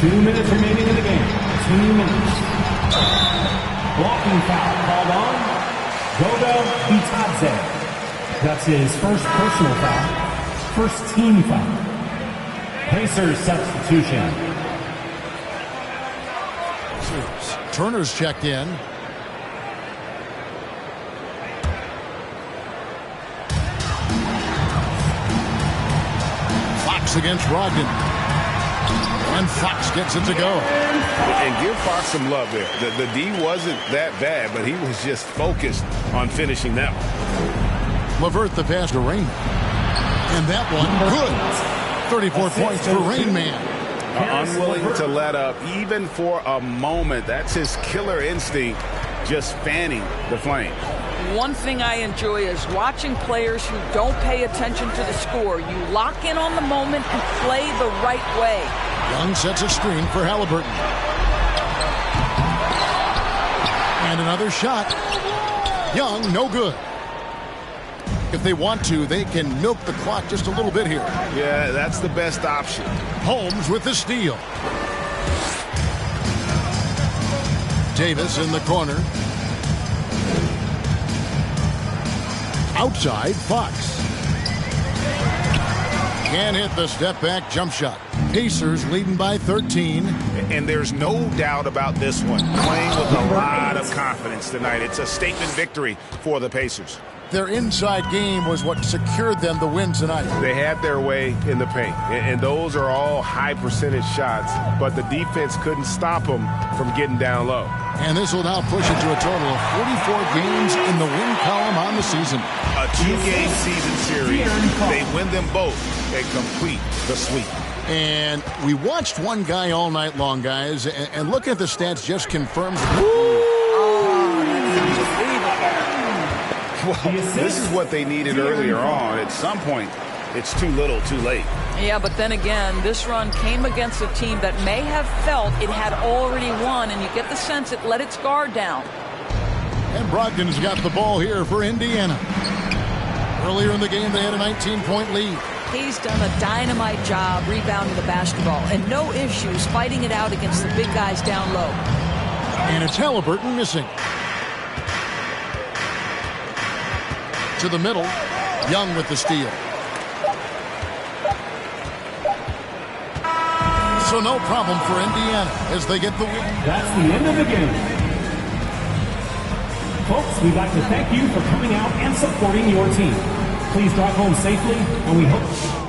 2 minutes remaining in the game. 2 minutes. Blocking foul called on Goga Bitadze. That's his first personal foul. First team foul. Pacers substitution. Turner's checked in. Fox against Brogdon. And Fox gets it to go. And give Fox some love there. The D wasn't that bad, but he was just focused on finishing that one. LeVert the pass to Rain Man. And that one, good. 34 points for Rain Man. Unwilling to let up, even for a moment. That's his killer instinct, just fanning the flame. One thing I enjoy is watching players who don't pay attention to the score. You lock in on the moment and play the right way. Young sets a screen for Halliburton. And another shot. Young, no good. If they want to, they can milk the clock just a little bit here. Yeah, that's the best option. Holmes with the steal. Davis in the corner. Outside, Fox. Can't hit the step-back jump shot. Pacers leading by 13. And there's no doubt about this one. Playing with a lot of confidence tonight. It's a statement victory for the Pacers. Their inside game was what secured them the win tonight. They had their way in the paint, and those are all high percentage shots, but the defense couldn't stop them from getting down low. And this will now push it to a total of 44 games in the win column on the season. A 2-game season series. They win them both and complete the sweep. And we watched one guy all night long, guys, and looking at the stats just confirms. Well, this is what they needed earlier on. At some point, it's too little, too late. Yeah, but then again, this run came against a team that may have felt it had already won, and you get the sense it let its guard down. And Brogdon's got the ball here for Indiana. Earlier in the game, they had a 19-point lead. He's done a dynamite job rebounding the basketball, and no issues fighting it out against the big guys down low. And it's Halliburton missing. To the middle, Young with the steal. So no problem for Indiana as they get the win. That's the end of the game. Folks, we'd like to thank you for coming out and supporting your team. Please drive home safely, and we hope...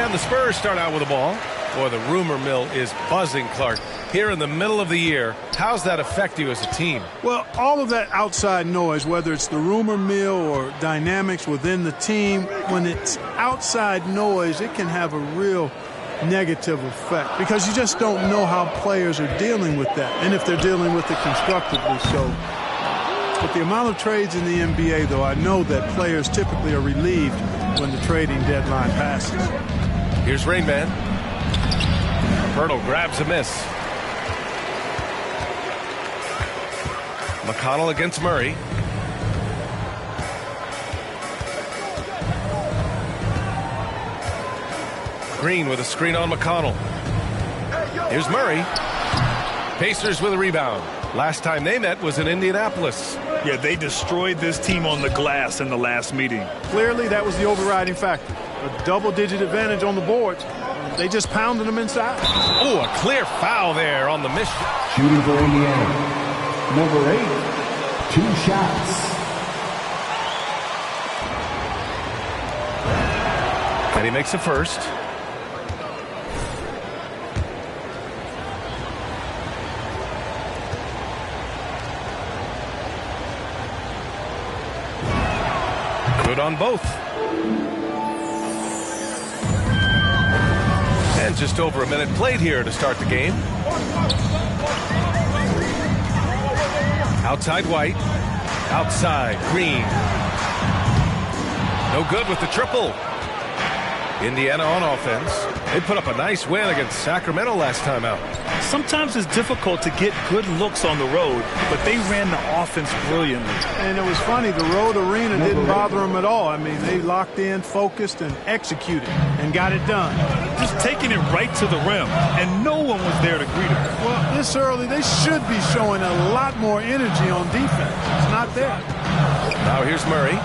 The Spurs start out with the ball. Boy, the rumor mill is buzzing, Clark. Here in the middle of the year, how's that affect you as a team? Well, all of that outside noise, whether it's the rumor mill or dynamics within the team, when it's outside noise, it can have a real negative effect because you just don't know how players are dealing with that and if they're dealing with it constructively. So with the amount of trades in the NBA, though, I know that players typically are relieved when the trading deadline passes. Here's Rain Man. Pirtle grabs a miss. McConnell against Murray. Green with a screen on McConnell. Here's Murray. Pacers with a rebound. Last time they met was in Indianapolis. Yeah, they destroyed this team on the glass in the last meeting. Clearly, that was the overriding factor. A double-digit advantage on the boards. They just pounded them inside. Oh, a clear foul there on the miss. Shooting for Indiana. Number 8, 2 shots. And he makes a first. Good on both. And just over a minute played here to start the game. Outside White. Outside Green. No good with the triple. Indiana on offense. They put up a nice win against Sacramento last time out. Sometimes it's difficult to get good looks on the road, but they ran the offense brilliantly. And it was funny, the road arena didn't bother them at all. I mean, they locked in, focused, and executed, and got it done. Just taking it right to the rim, and no one was there to greet them. Well, this early, they should be showing a lot more energy on defense. It's not there. Now here's Murray.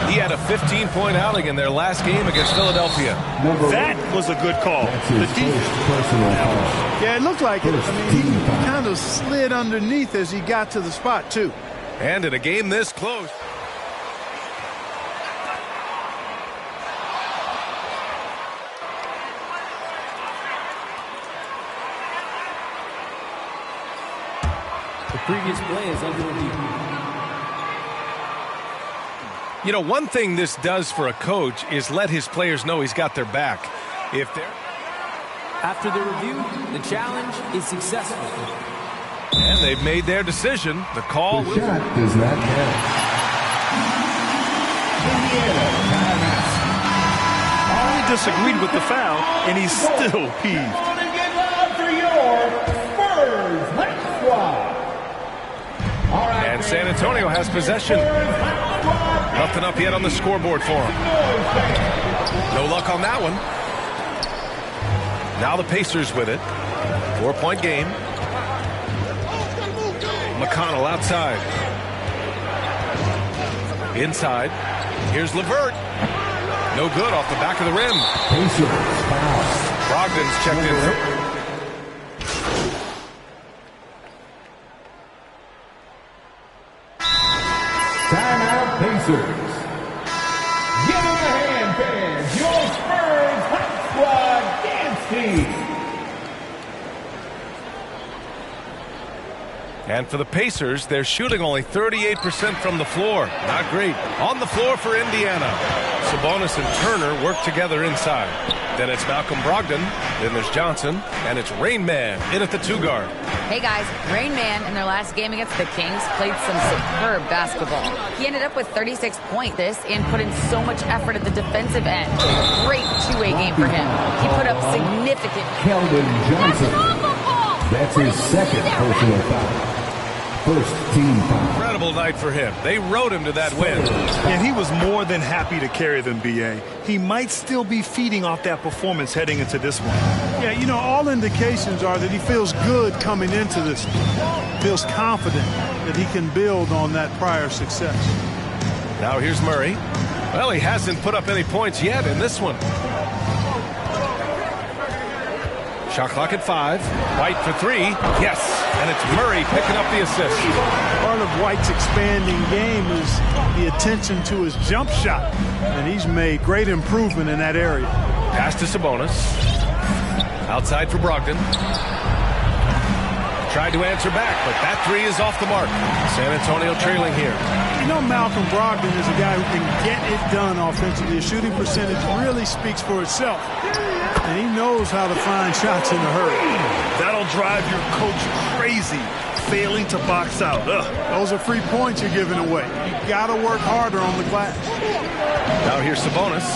He had a 15-point outing in their last game against Philadelphia. That was a good call. The defense. Yeah, it looked like it. I mean, he kind of slid underneath as he got to the spot, too. And in a game this close. The previous play is under review. You know, one thing this does for a coach is let his players know he's got their back. If they're... After the review, the challenge is successful. And they've made their decision. The call The shot does not count. He disagreed with the foul, and he's still peeved. And San Antonio has possession. Nothing up yet on the scoreboard for him. No luck on that one. Now the Pacers with it. 4-point game. McConnell outside. Inside. Here's LeVert. No good off the back of the rim. Brogdon's checked in. Timeout, Pacers. Give him a hand, fans. Your Spurs Hot Squad dance team. And for the Pacers, they're shooting only 38% from the floor. Not great. On the floor for Indiana. Sabonis and Turner work together inside. Then it's Malcolm Brogdon. Then there's Johnson. And it's Rain Man in at the 2-guard. Hey guys, Rain Man in their last game against the Kings played some superb basketball. He ended up with 36 points and put in so much effort at the defensive end. Great two-way game for him. He put up significant... Keldon Johnson. That's his second personal foul. First team foul. Incredible night for him. They rode him to that win. And he was more than happy to carry them, B.A. He might still be feeding off that performance heading into this one. Yeah, you know, all indications are that he feels good coming into this. Feels confident that he can build on that prior success. Now here's Murray. Well, he hasn't put up any points yet in this one. Shot clock at 5. White for 3. Yes. And it's Murray picking up the assist. Part of White's expanding game is the attention to his jump shot. And he's made great improvement in that area. Pass to Sabonis. Outside for Brogdon. Tried to answer back, but that 3 is off the mark. San Antonio trailing here. You know, Malcolm Brogdon is a guy who can get it done offensively. His shooting percentage really speaks for itself. And he knows how to find shots in a hurry. That'll drive your coach crazy, failing to box out. Ugh. Those are free points you're giving away. You got to work harder on the glass. Now here's Sabonis.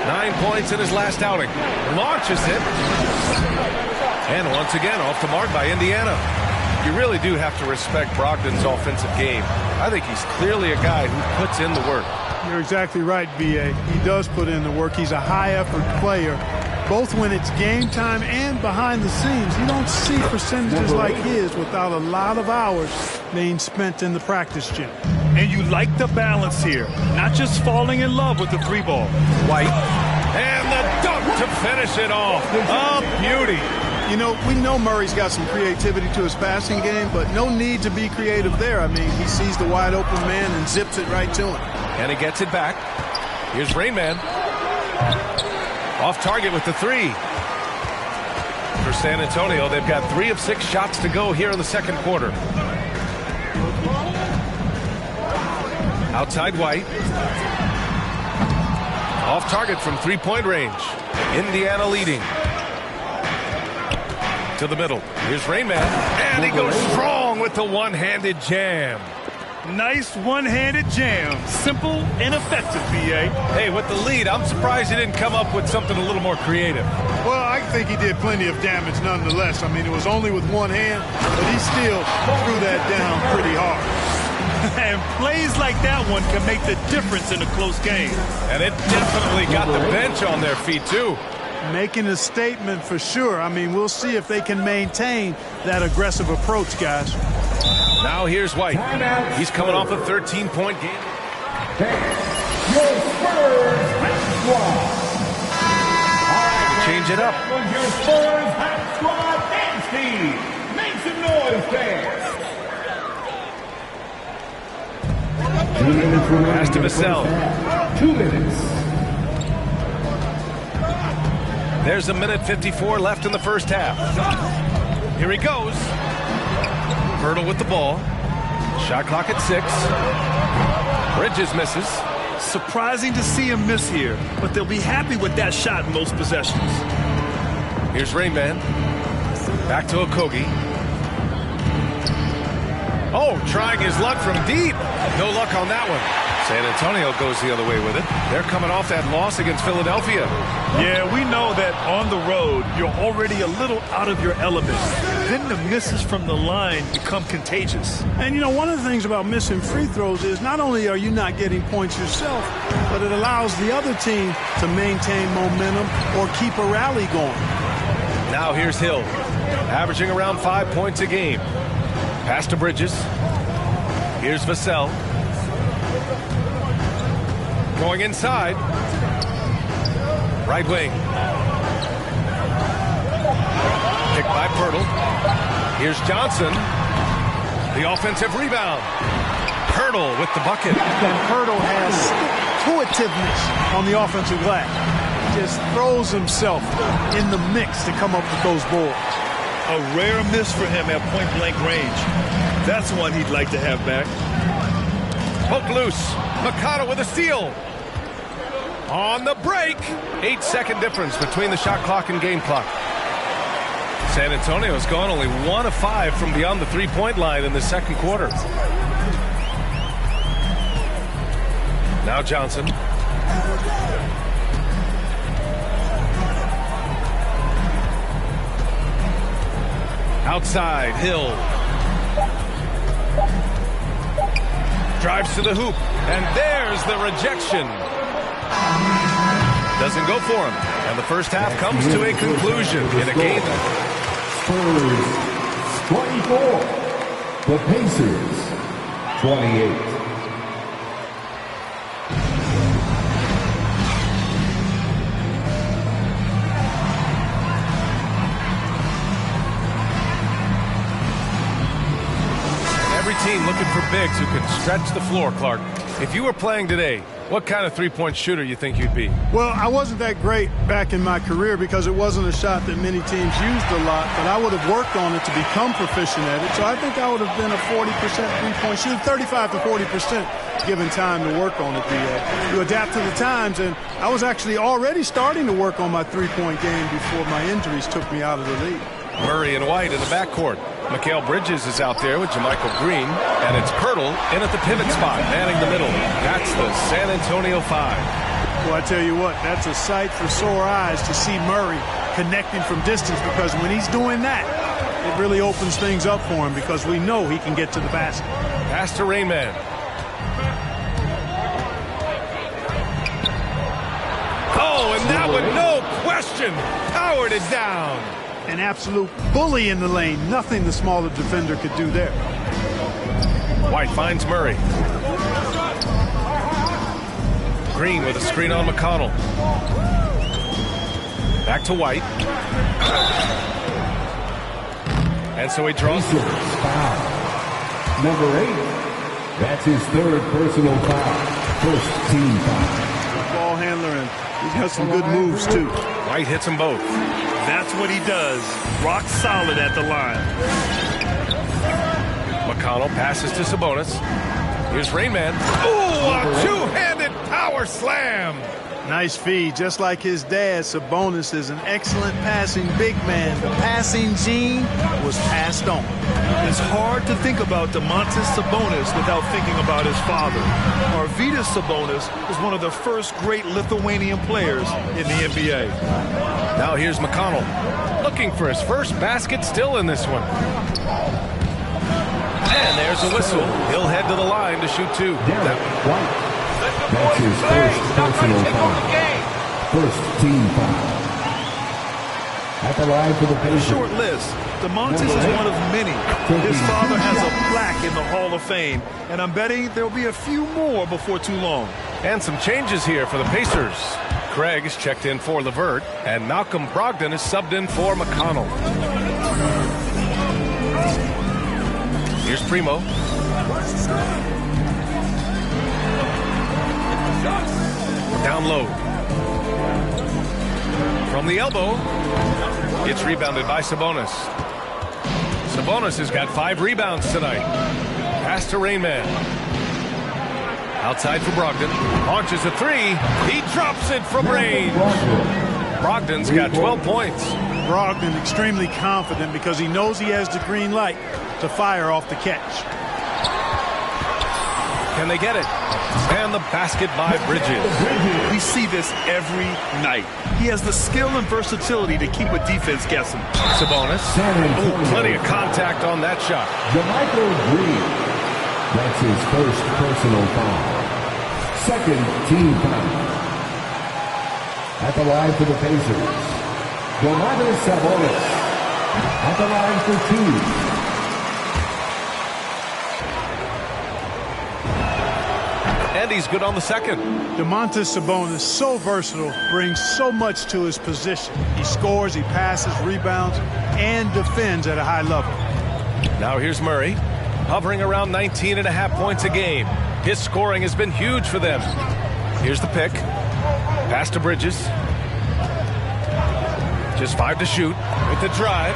9 points in his last outing. Launches it. And once again, off the mark by Indiana. You really do have to respect Brogdon's offensive game. I think he's clearly a guy who puts in the work. You're exactly right, B.A. He does put in the work. He's a high-effort player, both when it's game time and behind the scenes. You don't see percentages like his without a lot of hours being spent in the practice gym. And you like the balance here, not just falling in love with the 3-ball. White. And the dunk to finish it off. A beauty. You know, we know Murray's got some creativity to his passing game, but no need to be creative there. I mean, he sees the wide open man and zips it right to him. And he gets it back. Here's Rain Man. Off target with the 3. For San Antonio, they've got 3 of 6 shots to go here in the second quarter. Outside White. Off target from 3-point range. Indiana leading. To the middle. Here's Rain Man. And he goes strong with the one-handed jam. Nice one-handed jam. Simple and effective, B.A. Hey, with the lead, I'm surprised he didn't come up with something a little more creative. Well, I think he did plenty of damage nonetheless. I mean, it was only with one hand, but he still threw that down pretty hard. And plays like that one can make the difference in a close game. And it definitely got the bench on their feet, too. Making a statement for sure. I mean, we'll see if they can maintain that aggressive approach, guys. Now here's White. He's coming off a 13-point game. Your Spurs Hot Squad. Change it up. Your Spurs Hot Squad dance team. Make some noise there. 2 minutes remaining. Pass to Vassell. 2 minutes. There's a minute 54 left in the first half. Here he goes. Hurdle with the ball. Shot clock at 6. Bridges misses. Surprising to see him miss here, but they'll be happy with that shot in most possessions. Here's Rainman. Back to Okogie. Oh, trying his luck from deep. No luck on that one. San Antonio goes the other way with it. They're coming off that loss against Philadelphia. Yeah, we know that on the road, you're already a little out of your element. Then the misses from the line become contagious. And, you know, one of the things about missing free throws is not only are you not getting points yourself, but it allows the other team to maintain momentum or keep a rally going. Now here's Hill, averaging around 5 points a game. Pass to Bridges. Here's Vassell. Going inside. Right wing. Picked by Pirtle. Here's Johnson. The offensive rebound. Pirtle with the bucket. And Pirtle has intuitiveness on the offensive glass. He just throws himself in the mix to come up with those boards. A rare miss for him at point-blank range. That's one he'd like to have back. Hook loose. Mikado with a steal. On the break. 8-second difference between the shot clock and game clock. San Antonio's gone only 1 of 5 from beyond the three-point line in the second quarter. Now Johnson. Outside, Hill. Drives to the hoop, and there's the rejection. Doesn't go for him, and the first half comes to a conclusion in a game. Spurs 24. The Pacers 28. Team looking for bigs who can stretch the floor, Clark. If you were playing today, what kind of three-point shooter you think you'd be? Well, I wasn't that great back in my career because it wasn't a shot that many teams used a lot, but I would have worked on it to become proficient at it. So I think I would have been a 40% three-point shooter, 35 to 40% given time to work on it. You adapt to the times, and I was actually already starting to work on my three-point game before my injuries took me out of the league. Murray and White in the backcourt. Mikal Bridges is out there with Jermichael Green, and it's Pirtle in at the pivot spot, manning the middle. That's the San Antonio 5. Well, I tell you what, that's a sight for sore eyes to see Murray connecting from distance, because when he's doing that, it really opens things up for him because we know he can get to the basket. Pass to Rainman. Oh, and that one, no question, powered it down. An absolute bully in the lane. Nothing the smaller defender could do there. White finds Murray. Green with a screen on McConnell. Back to White. And so he draws. Foul. Number 8. That's his third personal foul. First team foul. Ball handler, and he's got some good moves too. White hits them both. That's what he does. Rock solid at the line. McConnell passes to Sabonis. Here's Rainman. Ooh, a two-handed power slam. Nice feed. Just like his dad, Sabonis is an excellent passing big man. The passing gene was passed on. It's hard to think about Domantas Sabonis without thinking about his father. Arvydas Sabonis was one of the first great Lithuanian players in the NBA. Now here's McConnell, looking for his first basket, still in this one. And there's a whistle. He'll head to the line to shoot two. That's his first personal foul. First team foul. At the line for the Pacers. Short list. Domantas is one of many. His father has a plaque in the Hall of Fame, and I'm betting there'll be a few more before too long. And some changes here for the Pacers. Craig is checked in for LeVert, and Malcolm Brogdon is subbed in for McConnell. Here's Primo. Down low. From the elbow. Gets rebounded by Sabonis. Sabonis has got 5 rebounds tonight. Pass to Rain Man. Outside for Brogdon. Launches a 3. He drops it from range. Brogdon's got 12 points. Brogdon extremely confident because he knows he has the green light to fire off the catch. Can they get it? And the basket by Bridges. We see this every night. He has the skill and versatility to keep a defense guessing. Sabonis. Ooh, plenty of contact on that shot. Michael Green. That's his first personal foul. Second team foul. At the line for the Pacers, Domantas Sabonis. At the line for 2. And he's good on the second. Domantas Sabonis, so versatile, brings so much to his position. He scores, he passes, rebounds, and defends at a high level. Now here's Murray, hovering around 19.5 points a game. His scoring has been huge for them. Here's the pick. Pass to Bridges. Just 5 to shoot with the drive.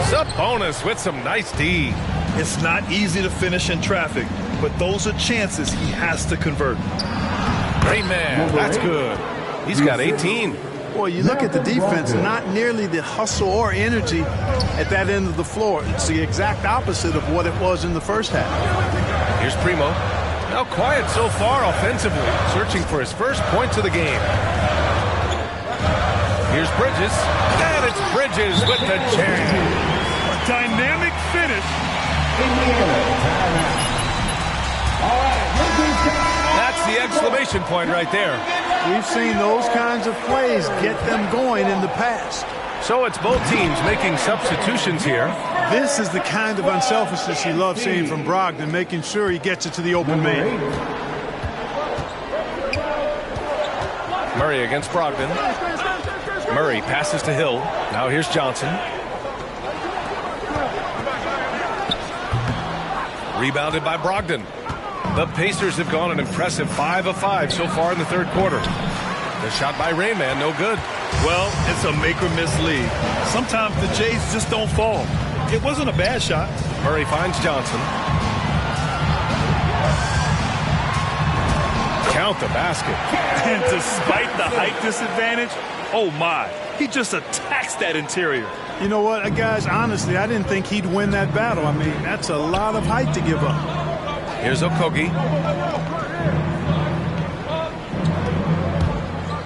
Sabonis with some nice D. It's not easy to finish in traffic, but those are chances he has to convert. Great man. That's good. He's got 18. Boy, you look at the defense, not nearly the hustle or energy at that end of the floor. It's the exact opposite of what it was in the first half. Here's Primo. Now quiet so far offensively, searching for his first points of the game. Here's Bridges. And it's Bridges with the jam. A dynamic finish. That's the exclamation point right there. We've seen those kinds of plays get them going in the past. So it's both teams making substitutions here. This is the kind of unselfishness you love seeing from Brogdon, making sure he gets it to the open man. Murray against Brogdon. Murray passes to Hill. Now here's Johnson. Rebounded by Brogdon. The Pacers have gone an impressive 5 of 5 so far in the third quarter. The shot by Rain Man, no good. Well, it's a make or miss league. Sometimes the Jays just don't fall. It wasn't a bad shot. Murray finds Johnson. Count the basket. And despite the height disadvantage, oh my, he just attacks that interior. You know what, guys, honestly, I didn't think he'd win that battle. I mean, that's a lot of height to give up. Here's Okogie.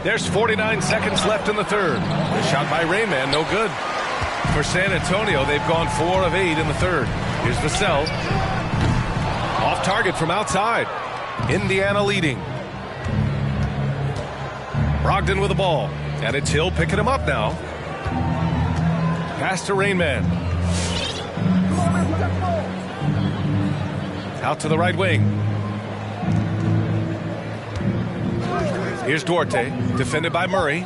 There's 49 seconds left in the third. The shot by Rayman, no good. For San Antonio, they've gone 4 of 8 in the third. Here's Vassell. Off target from outside. Indiana leading. Brogdon with the ball. And it's Hill picking him up now. Pass to Rainman. Out to the right wing. Here's Duarte, defended by Murray.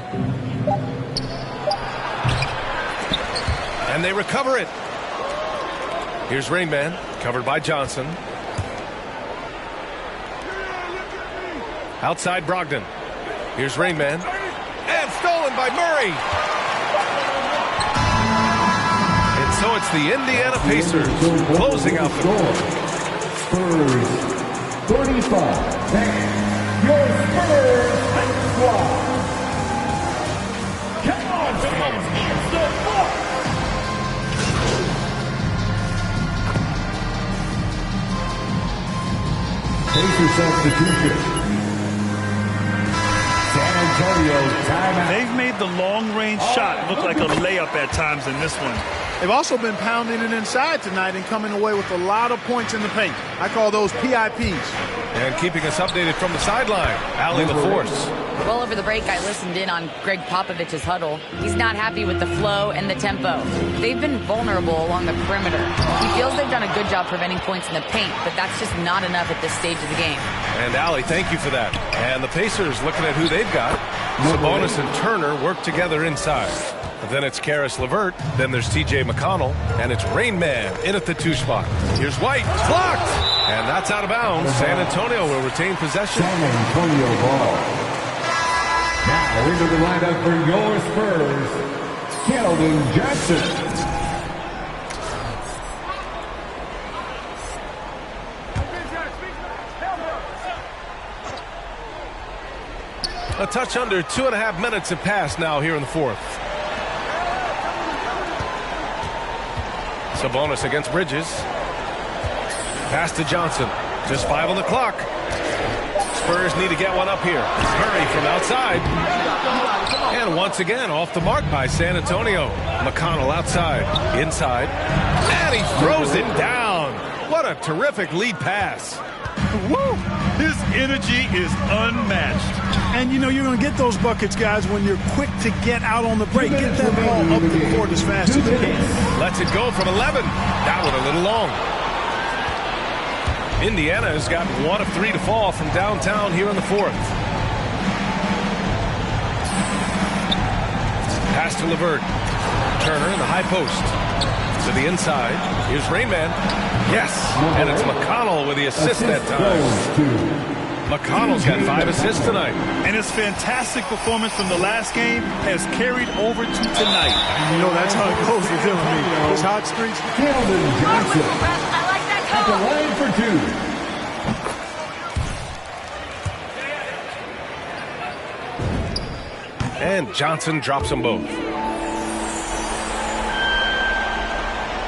And they recover it. Here's Rainman, covered by Johnson. Outside Brogdon. Here's Rainman. And stolen by Murray. And so it's the Indiana Pacers closing out the score. Spurs 35. Your Spurs Pacer substitution. San Antonio timeout. They've made the long-range shot look like a layup at times in this one. They've also been pounding it inside tonight and coming away with a lot of points in the paint. I call those PIPs. And keeping us updated from the sideline, Allie LaForce. Well, over the break, I listened in on Greg Popovich's huddle. He's not happy with the flow and the tempo. They've been vulnerable along the perimeter. He feels they've done a good job preventing points in the paint, but that's just not enough at this stage of the game. And Allie, thank you for that. And the Pacers looking at who they've got. Sabonis and Turner work together inside. But then it's Karis LeVert, then there's TJ McConnell, and it's Rain Man in at the 2 spot. Here's White, blocked! And that's out of bounds. San Antonio will retain possession. San Antonio ball. Now into the lineup for your Spurs, Keldon Johnson. A touch under 2.5 minutes have passed now here in the fourth. Sabonis against Bridges. Pass to Johnson. Just 5 on the clock. Spurs need to get one up here. Murray from outside. And once again, off the mark by San Antonio. McConnell outside. Inside. And he throws it down. What a terrific lead pass. Woo! His energy is unmatched. And, you know, you're going to get those buckets, guys, when you're quick to get out on the break. Get that ball up the court as fast as you can. Lets it go from 11. That one a little long. Indiana has got 1 of 3 to fall from downtown here in the fourth. Pass to LeVert. Turner in the high post. To the inside. Here's Rainman. Yes. And it's McConnell with the assist that time. McConnell's got 5 assists tonight. And his fantastic performance from the last game has carried over to tonight. You know, that's how it goes with him. I mean, those hot streaks. Keldon Johnson. I like that At the line for 2. And Johnson drops them both.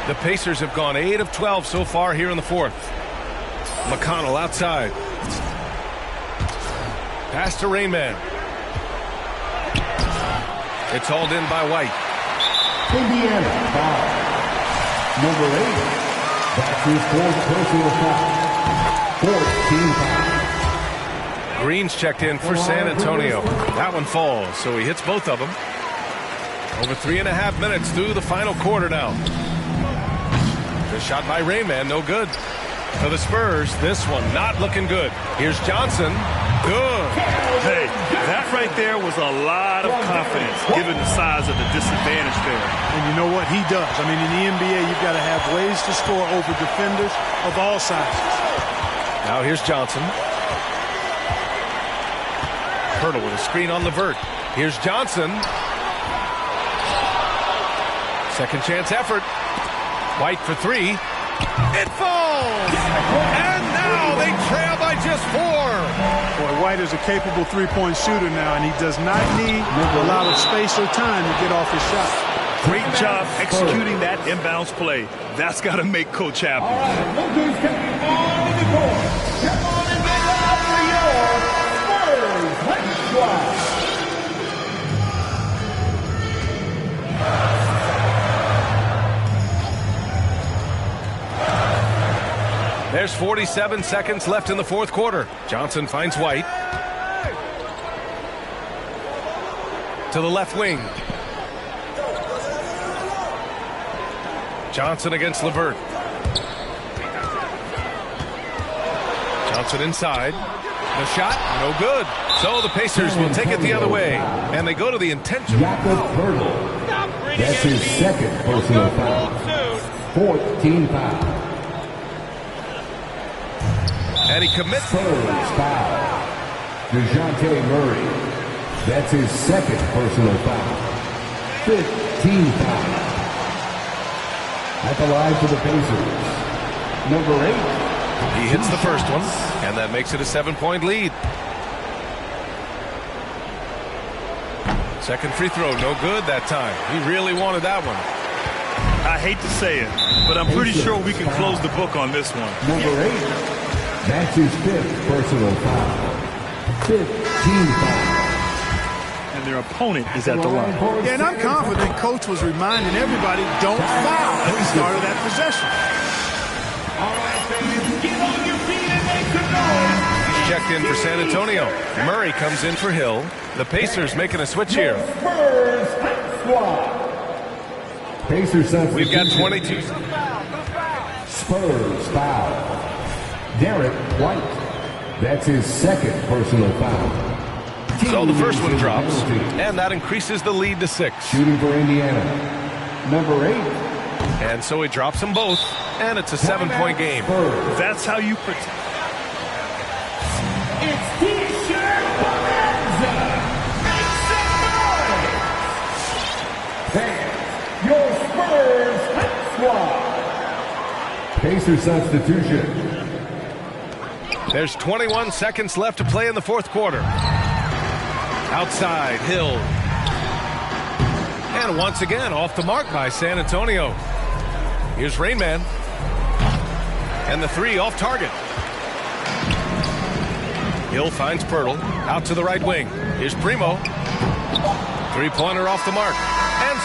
The Pacers have gone 8 of 12 so far here in the fourth. McConnell outside. Pass to Rainman. It's hauled in by White. Indiana foul. Number 8. That's his 4th personal foul. 14 foul. Green's checked in for San Antonio. That one falls, so he hits both of them. Over 3.5 minutes through the final quarter now. The shot by Rainman, no good. For the Spurs, this one not looking good. Here's Johnson. Good. Hey, that right there was a lot of confidence given the size of the disadvantage there. And you know what? He does. I mean, in the NBA, you've got to have ways to score over defenders of all sizes. Now here's Johnson. Hurdle with a screen on LeVert. Here's Johnson. Second chance effort. White for 3. It falls! And now they trail by just 4. Boy, White is a capable three-point shooter now, and he does not need a lot of space or time to get off his shot. Great job executing that inbounds play. That's got to make Coach happy. All right, look who's coming on the court. Come on and get out for your Spurs. Let's try. There's 47 seconds left in the fourth quarter. Johnson finds White. To the left wing. Johnson against LeVert. Johnson inside. The shot, no good. So the Pacers will take it the other way. And they go to the intentional. Jakob Hurdle. That's his 2nd personal foul. 14 foul. And he commits. Spurs foul. DeJounte Murray. That's his 2nd personal foul. 15 foul. At the line for the Pacers. Number 8. He hits the first one, and that makes it a 7-point lead. Second free throw, no good that time. He really wanted that one. I hate to say it, but I'm pretty sure we can close the book on this one. Number 8. That's his 5th personal foul. 15 fouls. And their opponent is at the line. Yeah, and I'm confident Coach was reminding everybody, don't foul at the start of that possession. All right, fans, get on your feet and make some noise. He's checked in for San Antonio. Murray comes in for Hill. The Pacers making a switch here. Spurs squad. Pacers substitution. We've got 22. Spurs foul. Derek White. That's his 2nd personal foul. So the first one drops, and that increases the lead to 6. Shooting for Indiana. Number 8. And so he drops them both, and it's a 7-point game. That's how you protect. It's T-shirt bonanza. Make some noise. Fans, your Spurs squad. Pacer substitution. There's 21 seconds left to play in the 4th quarter. Outside, Hill. And once again, off the mark by San Antonio. Here's Rain Man. And the 3 off target. Hill finds Pirtle. Out to the right wing. Here's Primo. 3-pointer off the mark. And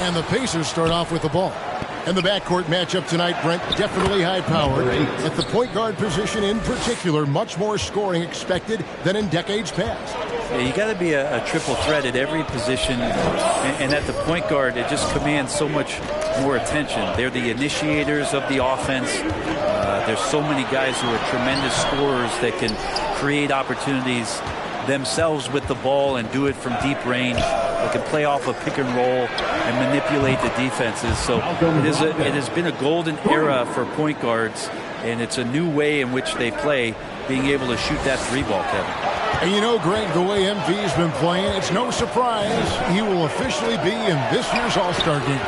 And the Pacers start off with the ball. And the backcourt matchup tonight, Brent, definitely high-powered. At the point guard position in particular, much more scoring expected than in decades past. Yeah, you got to be a triple threat at every position. And at the point guard, it just commands so much more attention. They're the initiators of the offense. There's so many guys who are tremendous scorers that can create opportunities themselves with the ball and do it from deep range. They can play off a pick and roll and manipulate the defenses. So it has been a golden era for point guards, and it's a new way in which they play, being able to shoot that 3-ball, Kevin. And you know, Greg, the way MV's been playing, it's no surprise he will officially be in this year's All-Star game.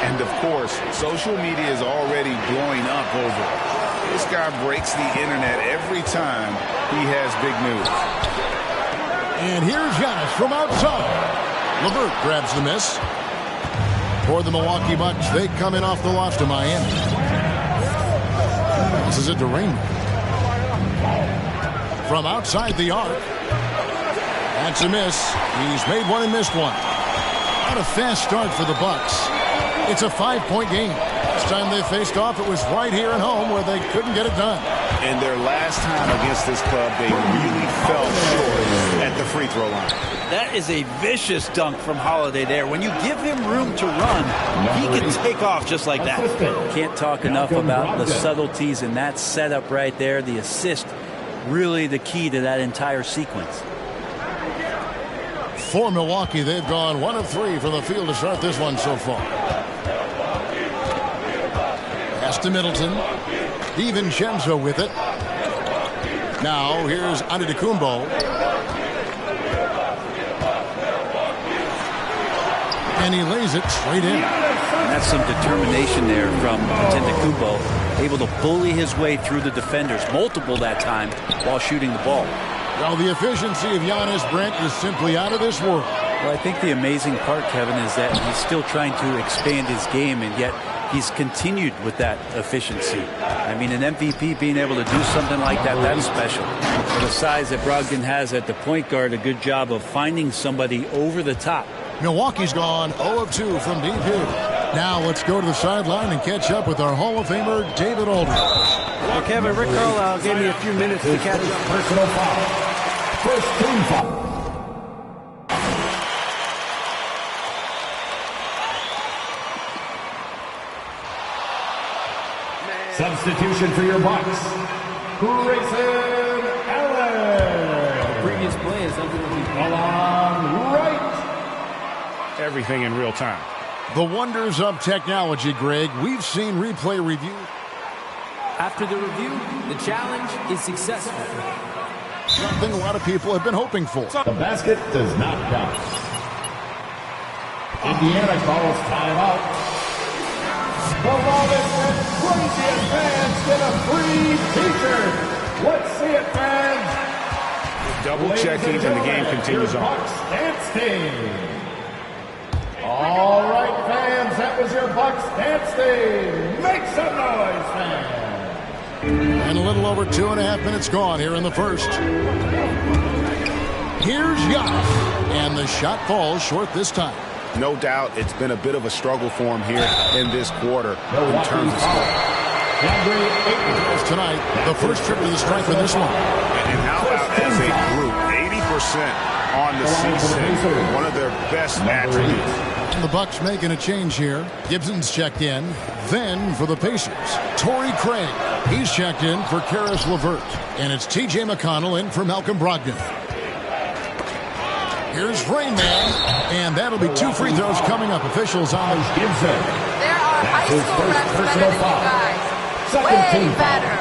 And of course, social media is already blowing up over it. This guy breaks the internet every time he has big news. And here's Giannis from outside. LeVert grabs the miss. For the Milwaukee Bucks, they come in off the loss to Miami. This is it to Rain. From outside the arc. That's a miss. He's made one and missed one. What a fast start for the Bucks. It's a 5-point game. Last time they faced off, it was right here at home where they couldn't get it done. And their last time against this club, they really fell short at the free throw line. That is a vicious dunk from Holiday there. When you give him room to run, he can take off just like that. Can't talk enough about the subtleties in that setup right there. The assist, really the key to that entire sequence. For Milwaukee, they've gone 1 of 3 from the field to start this one so far. Pass to Middleton. DiVincenzo with it. Now here's Antetokounmpo. And he lays it straight in. And that's some determination there from Antetokounmpo, able to bully his way through the defenders, multiple that time, while shooting the ball. Well, the efficiency of Giannis, Brent, is simply out of this world. Well, I think the amazing part, Kevin, is that he's still trying to expand his game, and yet he's continued with that efficiency. I mean, an MVP being able to do something like that, that's special. For the size that Brogdon has at the point guard, a good job of finding somebody over the top. Milwaukee's gone 0 of 2 from deep here. Now let's go to the sideline and catch up with our Hall of Famer, David Aldridge. Well, Kevin, Rick Carlisle gave me a few minutes to catch up. Personal foul. First team foul. Substitution for your Bucks. Grayson Allen. The previous play is under the Alon Wright. Everything in real time. The wonders of technology, Greg. We've seen replay review. After the review, the challenge is successful. Something a lot of people have been hoping for. The basket does not count. Indiana calls timeout. The loudest and craziest fans get a free t-shirt. Let's see it, fans. Double checking and the game continues on. Bucks dance team. All right, fans, that was your Bucks dance team. Make some noise, fans. And a little over 2.5 minutes gone here in the first. Here's Giannis. And the shot falls short this time. No doubt it's been a bit of a struggle for him here in this quarter in terms of scoring. Tonight, the first trip to the stripe in this one. And how about as a group, 80% on the C6, one of their best attributes. The Bucks making a change here. Gibson's checked in. Then for the Pacers, Torrey Craig. He's checked in for Karis LeVert. And it's T.J. McConnell in for Malcolm Brogdon. Here's Rain Man. And that'll be 2 free throws coming up. Officials on Gibson. There are high school reps better than you guys. Way better.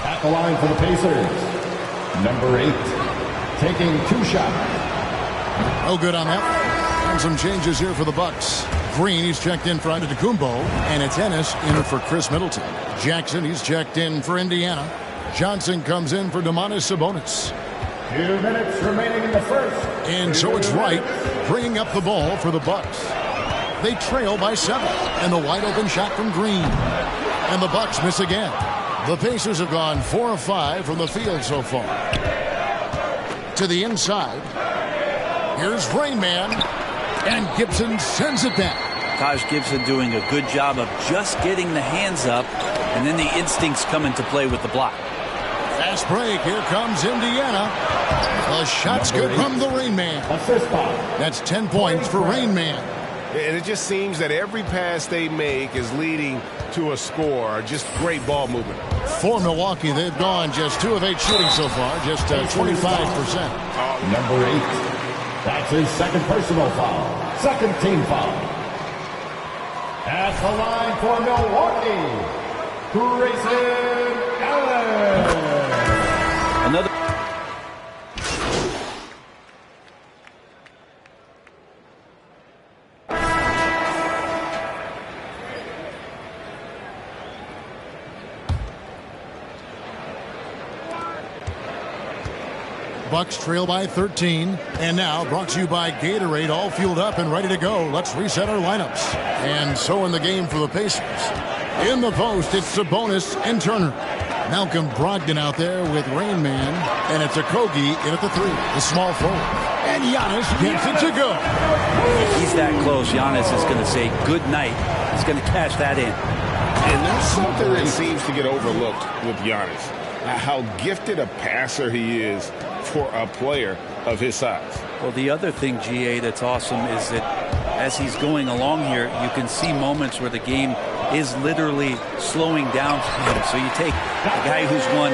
At the line for the Pacers, number 8, taking 2 shots. No good on that. And some changes here for the Bucks. Green, he's checked in for Antetokounmpo, and it's Ennis in for Chris Middleton. Jackson, he's checked in for Indiana. Johnson comes in for Domantas Sabonis. 2 minutes remaining in the first. And so it's Wright bringing up the ball for the Bucks. They trail by 7, and the wide open shot from Green. And the Bucks miss again. The Pacers have gone 4 of 5 from the field so far. To the inside. Here's Rain Man. And Gibson sends it back. Taj Gibson doing a good job of just getting the hands up, and then the instincts come into play with the block. Fast break. Here comes Indiana. The shot's good from the Rain Man. That's 10 points for Rain Man. And it just seems that every pass they make is leading to a score. Just great ball movement. For Milwaukee, they've gone just 2 of 8 shooting so far, just 25%. Number 8. That's his second personal foul. Second team foul. At the line for Milwaukee, Grayson Allen. Another. Bucks trail by 13. And now brought to you by Gatorade, all fueled up and ready to go. Let's reset our lineups. And so in the game for the Pacers. In the post, it's Sabonis and Turner. Malcolm Brogdon out there with Rain Man. And it's Okogie in at the 3, the small forward. And Giannis gets it to go. If he's that close, Giannis is going to say good night. He's going to cash that in. And there's something that seems to get overlooked with Giannis. How gifted a passer he is for a player of his size. Well, the other thing, GA, that's awesome is that as he's going along here, you can see moments where the game is literally slowing down for him. So you take a guy who's won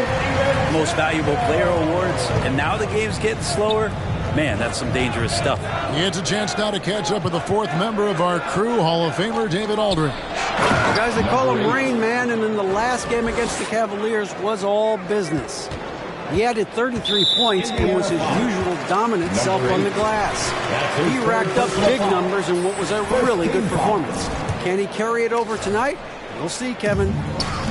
Most Valuable Player awards, and now the game's getting slower. Man, that's some dangerous stuff. It's a chance now to catch up with the 4th member of our crew, Hall of Famer David Aldridge. Guys, they call him Rain Man, and in the last game against the Cavaliers was all business. He added 33 points and was his usual dominant self on the glass. He racked up big numbers in what was a really good performance. Can he carry it over tonight? We'll see, Kevin.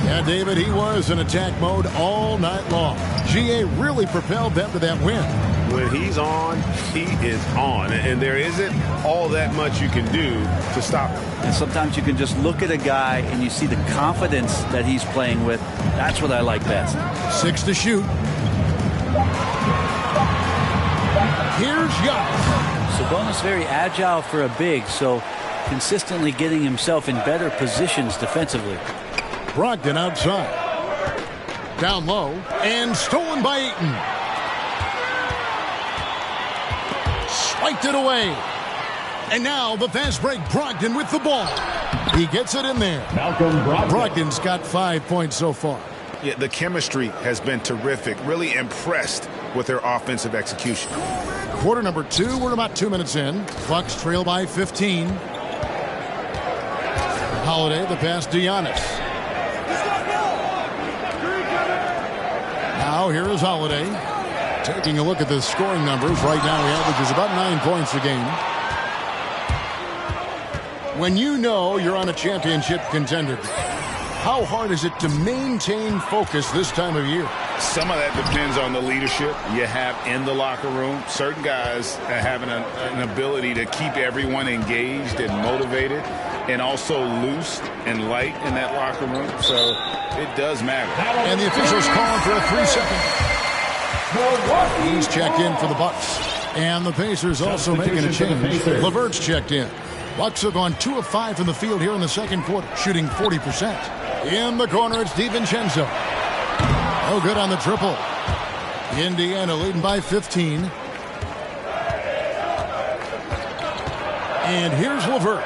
Yeah, David, he was in attack mode all night long. GA really propelled them to that win. When he's on, he is on. And there isn't all that much you can do to stop him. And sometimes you can just look at a guy and you see the confidence that he's playing with. That's what I like best. 6 to shoot. Here's Giannis. Sabonis very agile for a big, so consistently getting himself in better positions defensively. Brogdon outside. Down low and stolen by Ayton. Swiped it away. And now the fast break, Brogdon with the ball. He gets it in there. Malcolm Brogdon. Brogdon's got 5 points so far. Yeah, the chemistry has been terrific. Really impressed with their offensive execution. Quarter number 2, we're about 2 minutes in. Bucks trail by 15. Holiday, the pass to Giannis. Now here is Holiday. Taking a look at the scoring numbers. Right now he averages about 9 points a game. When you know you're on a championship contender, how hard is it to maintain focus this time of year? Some of that depends on the leadership you have in the locker room. Certain guys have an ability to keep everyone engaged and motivated and also loose and light in that locker room. So it does matter. And the officials calling for a 3-second. He's checked in for the Bucks. And the Pacers also making a change. LeVert's checked in. Bucks have gone 2 of 5 from the field here in the second quarter, shooting 40%. In the corner, it's DiVincenzo. Oh, good on the triple. Indiana leading by 15. And here's LeVert.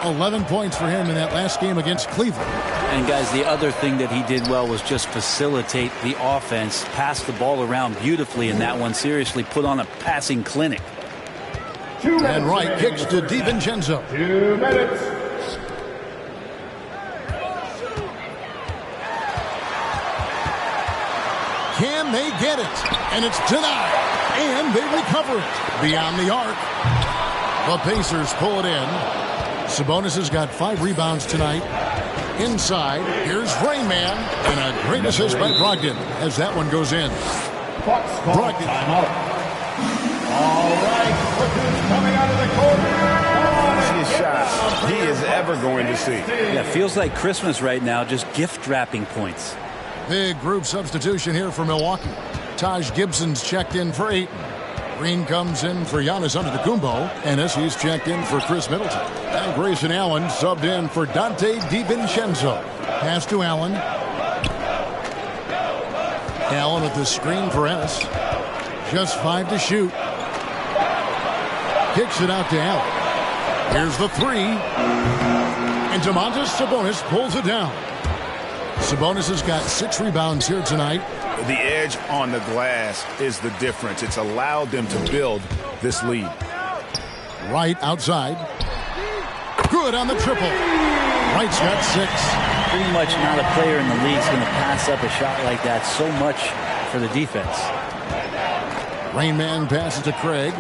11 points for him in that last game against Cleveland. And, guys, the other thing that he did well was just facilitate the offense, pass the ball around beautifully in that one, seriously put on a passing clinic. And Wright kicks to DiVincenzo. 2 minutes. Can they get it? And it's denied. And they recover it. Beyond the arc. The Pacers pull it in. Sabonis has got 5 rebounds tonight. Inside, here's Rain Man. And a great assist by Brogdon as that one goes in. Brogdon. Timeout. All right, look who's coming out of the corner. His shots he is ever going to see. Yeah, feels like Christmas right now, just gift wrapping points. Big group substitution here for Milwaukee. Taj Gibson's checked in for Ayton. Green comes in for Giannis Antetokounmpo. And he's checked in for Chris Middleton. And Grayson Allen subbed in for Dante DiVincenzo. Pass to Allen. Allen with the screen for Ennis. Just 5 to shoot. Kicks it out to Allen. Here's the 3. And Domantas Sabonis pulls it down. Sabonis has got 6 rebounds here tonight. The edge on the glass is the difference. It's allowed them to build this lead. Wright outside. Good on the triple. Wright's got 6. Pretty much not a player in the league is going to pass up a shot like that. So much for the defense. Rain Man passes to Craig.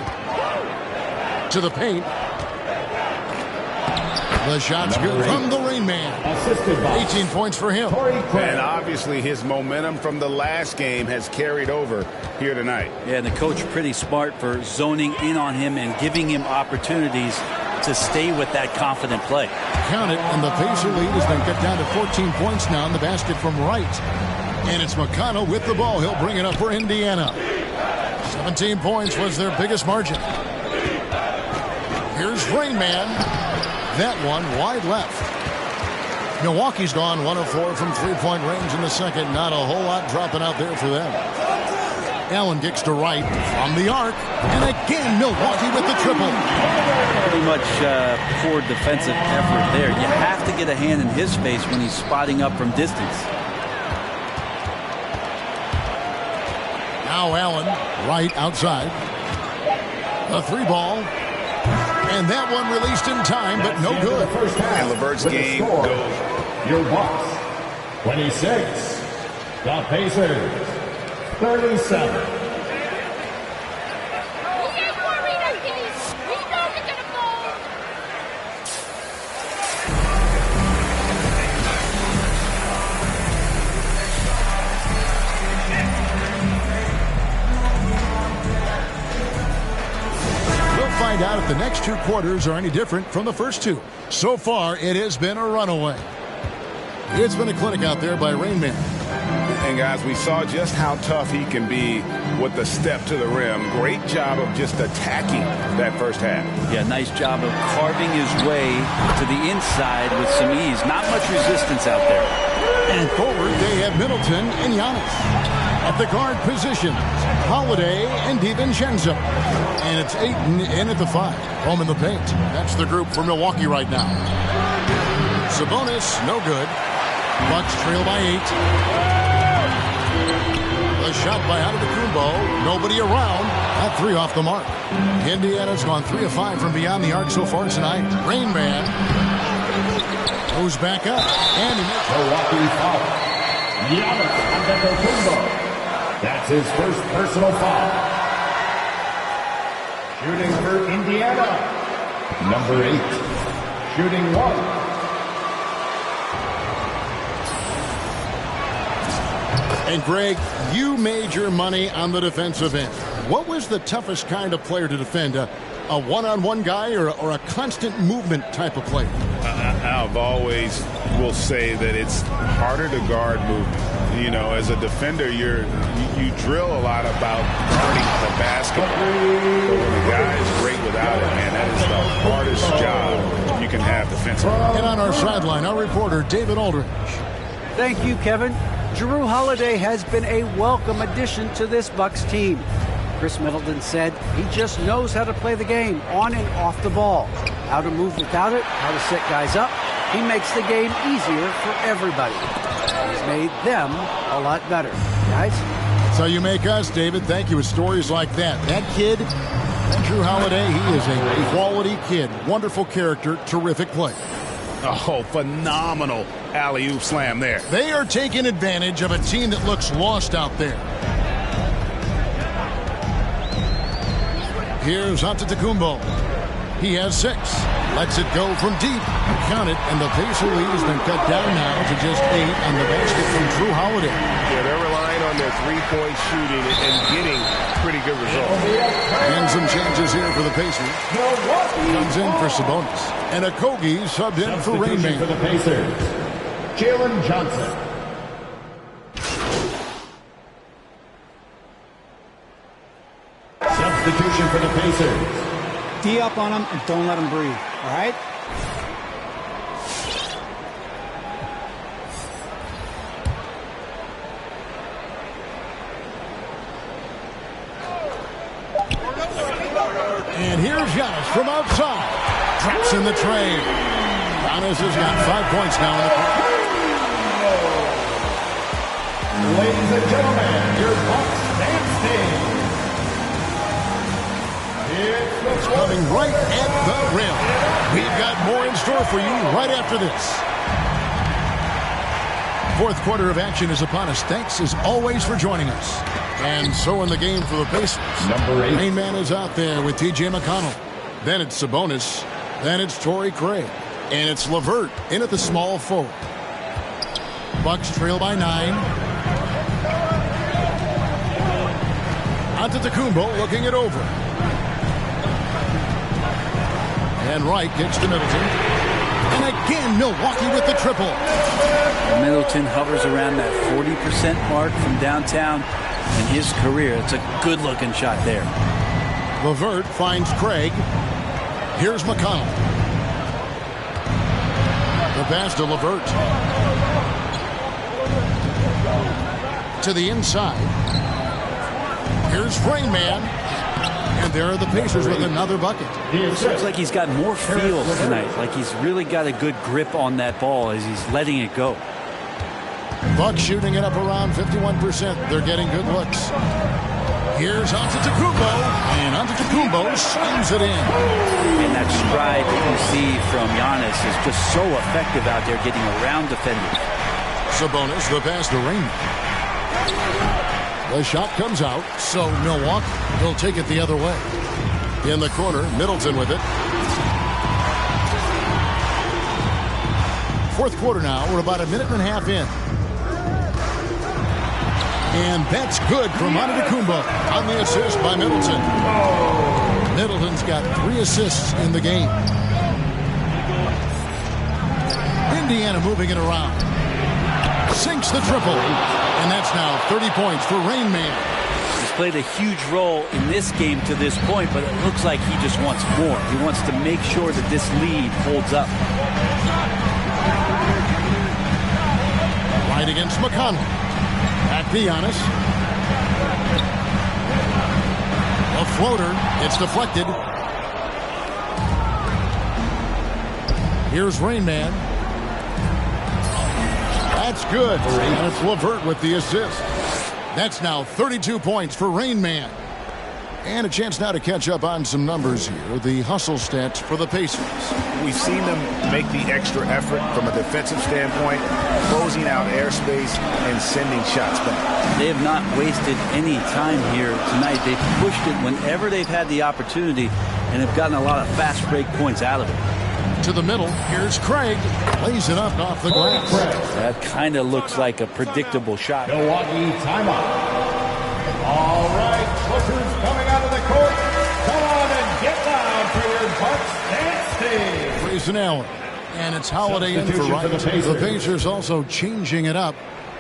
To the paint. The shot's good from the Rain Man. 18 points for him. And obviously his momentum from the last game has carried over here tonight. Yeah, and the coach pretty smart for zoning in on him and giving him opportunities to stay with that confident play. Count it, and the Pacer lead has been cut down to 14 points now in the basket from right. And it's McConnell with the ball. He'll bring it up for Indiana. 17 points was their biggest margin. Here's Rain Man. That one wide left. Milwaukee's gone 1 of 4 from three-point range in the second. Not a whole lot dropping out there for them. Allen kicks to right from the arc. And again, Milwaukee with the triple. Pretty much poor defensive effort there. You have to get a hand in his face when he's spotting up from distance. Now Allen, right outside. A three ball. And that one released in time, but no good. And LeVert's game goes. Your Bucks, 26. The Pacers, 37. Find out if the next two quarters are any different from the first two. So far, it has been a runaway. It's been a clinic out there by Rain Man. And guys, we saw just how tough he can be with the step to the rim. Great job of just attacking that first half. Yeah, nice job of carving his way to the inside with some ease. Not much resistance out there. And forward, they have Middleton and Giannis. At the guard positions, Holiday and DiVincenzo. And it's Ayton in at the 5. Home in the paint. That's the group for Milwaukee right now. Sabonis, no good. Bucks trail by 8. A shot by Antetokounmpo. Nobody around. That 3 off the mark. Indiana's gone 3 of 5 from beyond the arc so far tonight. Rain Man goes back up. And he makes Milwaukee foul. Giannis Antetokounmpo. That's his first personal foul. Shooting for Indiana, number 8. Shooting 1. And Greg, you made your money on the defensive end. What was the toughest kind of player to defend? A one-on-one guy or a constant movement type of player? I've always will say that it's harder to guard movement. You know, as a defender, you drill a lot about guarding the basketball. But when the guy is great without it, man, that is the hardest job you can have defensively. And on our sideline, our reporter, David Aldridge. Thank you, Kevin. Jrue Holiday has been a welcome addition to this Bucks team. Chris Middleton said he just knows how to play the game on and off the ball. How to move without it, how to set guys up. He makes the game easier for everybody. He's made them a lot better. Guys? That's how you make us, David. Thank you with stories like that. That kid, Jrue Holiday, he is a quality kid. Wonderful character, terrific play. Oh, phenomenal alley-oop slam there. They are taking advantage of a team that looks lost out there. Here's Antetokounmpo. He has 6. Lets it go from deep. Count it, and the Pacer lead has been cut down now to just 8 on the basket from Jrue Holiday. Yeah, they're relying on their three-point shooting and getting pretty good results. And some changes here for the Pacers. Comes in for Sabonis. And Okogie subbed in for Rain Man. For the Pacers, Jalen Johnson. Substitution for the Pacers. D up on him and don't let him breathe, all right? And here's Giannis from outside. Drops in the tray. Giannis has got 5 points now in the quarter. Ladies and gentlemen, your Bucks dancing. It's coming right at the rim. We've got more in store for you right after this. Fourth quarter of action is upon us. Thanks as always for joining us. And so in the game for the Pacers. Number 8. Rain Man is out there with T.J. McConnell. Then it's Sabonis. Then it's Torrey Craig. And it's LeVert in at the small forward. Bucks trail by 9. Antetokounmpo looking it over. And Wright gets to Middleton. And again, Milwaukee with the triple. Middleton hovers around that 40% mark from downtown in his career. It's a good-looking shot there. LeVert finds Craig. Here's McConnell. The pass to LeVert. To the inside. Here's Rain Man. And there are the Pacers with another bucket. It looks like he's got more feel tonight. Like he's really got a good grip on that ball as he's letting it go. Bucks shooting it up around 51%. They're getting good looks. Here's Antetokounmpo. And Antetokounmpo slams it in. And that stride that you see from Giannis is just so effective out there getting around defenders. Sabonis, the pass to Rain. The shot comes out, so Milwaukee will take it the other way. In the corner, Middleton with it. Fourth quarter now. We're about a minute and a half in. And that's good from Antetokounmpo on the assist by Middleton. Middleton's got 3 assists in the game. Indiana moving it around. Sinks the triple. And that's now 30 points for Rain Man. He's played a huge role in this game to this point, but it looks like he just wants more. He wants to make sure that this lead holds up. Right against McConnell. Back to Giannis. A floater. It's deflected. Here's Rain Man. That's good. And it's LeVert with the assist. That's now 32 points for Rain Man. And a chance now to catch up on some numbers here. The hustle stats for the Pacers. We've seen them make the extra effort from a defensive standpoint, closing out airspace and sending shots back. They have not wasted any time here tonight. They've pushed it whenever they've had the opportunity and have gotten a lot of fast break points out of it. To the middle, here's Craig. Lays it up off the glass. That kind of looks like a predictable shot. Milwaukee timeout. All right, Clippers coming out of the court. Come on and get loud for your Bucks and stay. Grayson Allen. And it's Holiday in for Wright. The Pacers also changing it up.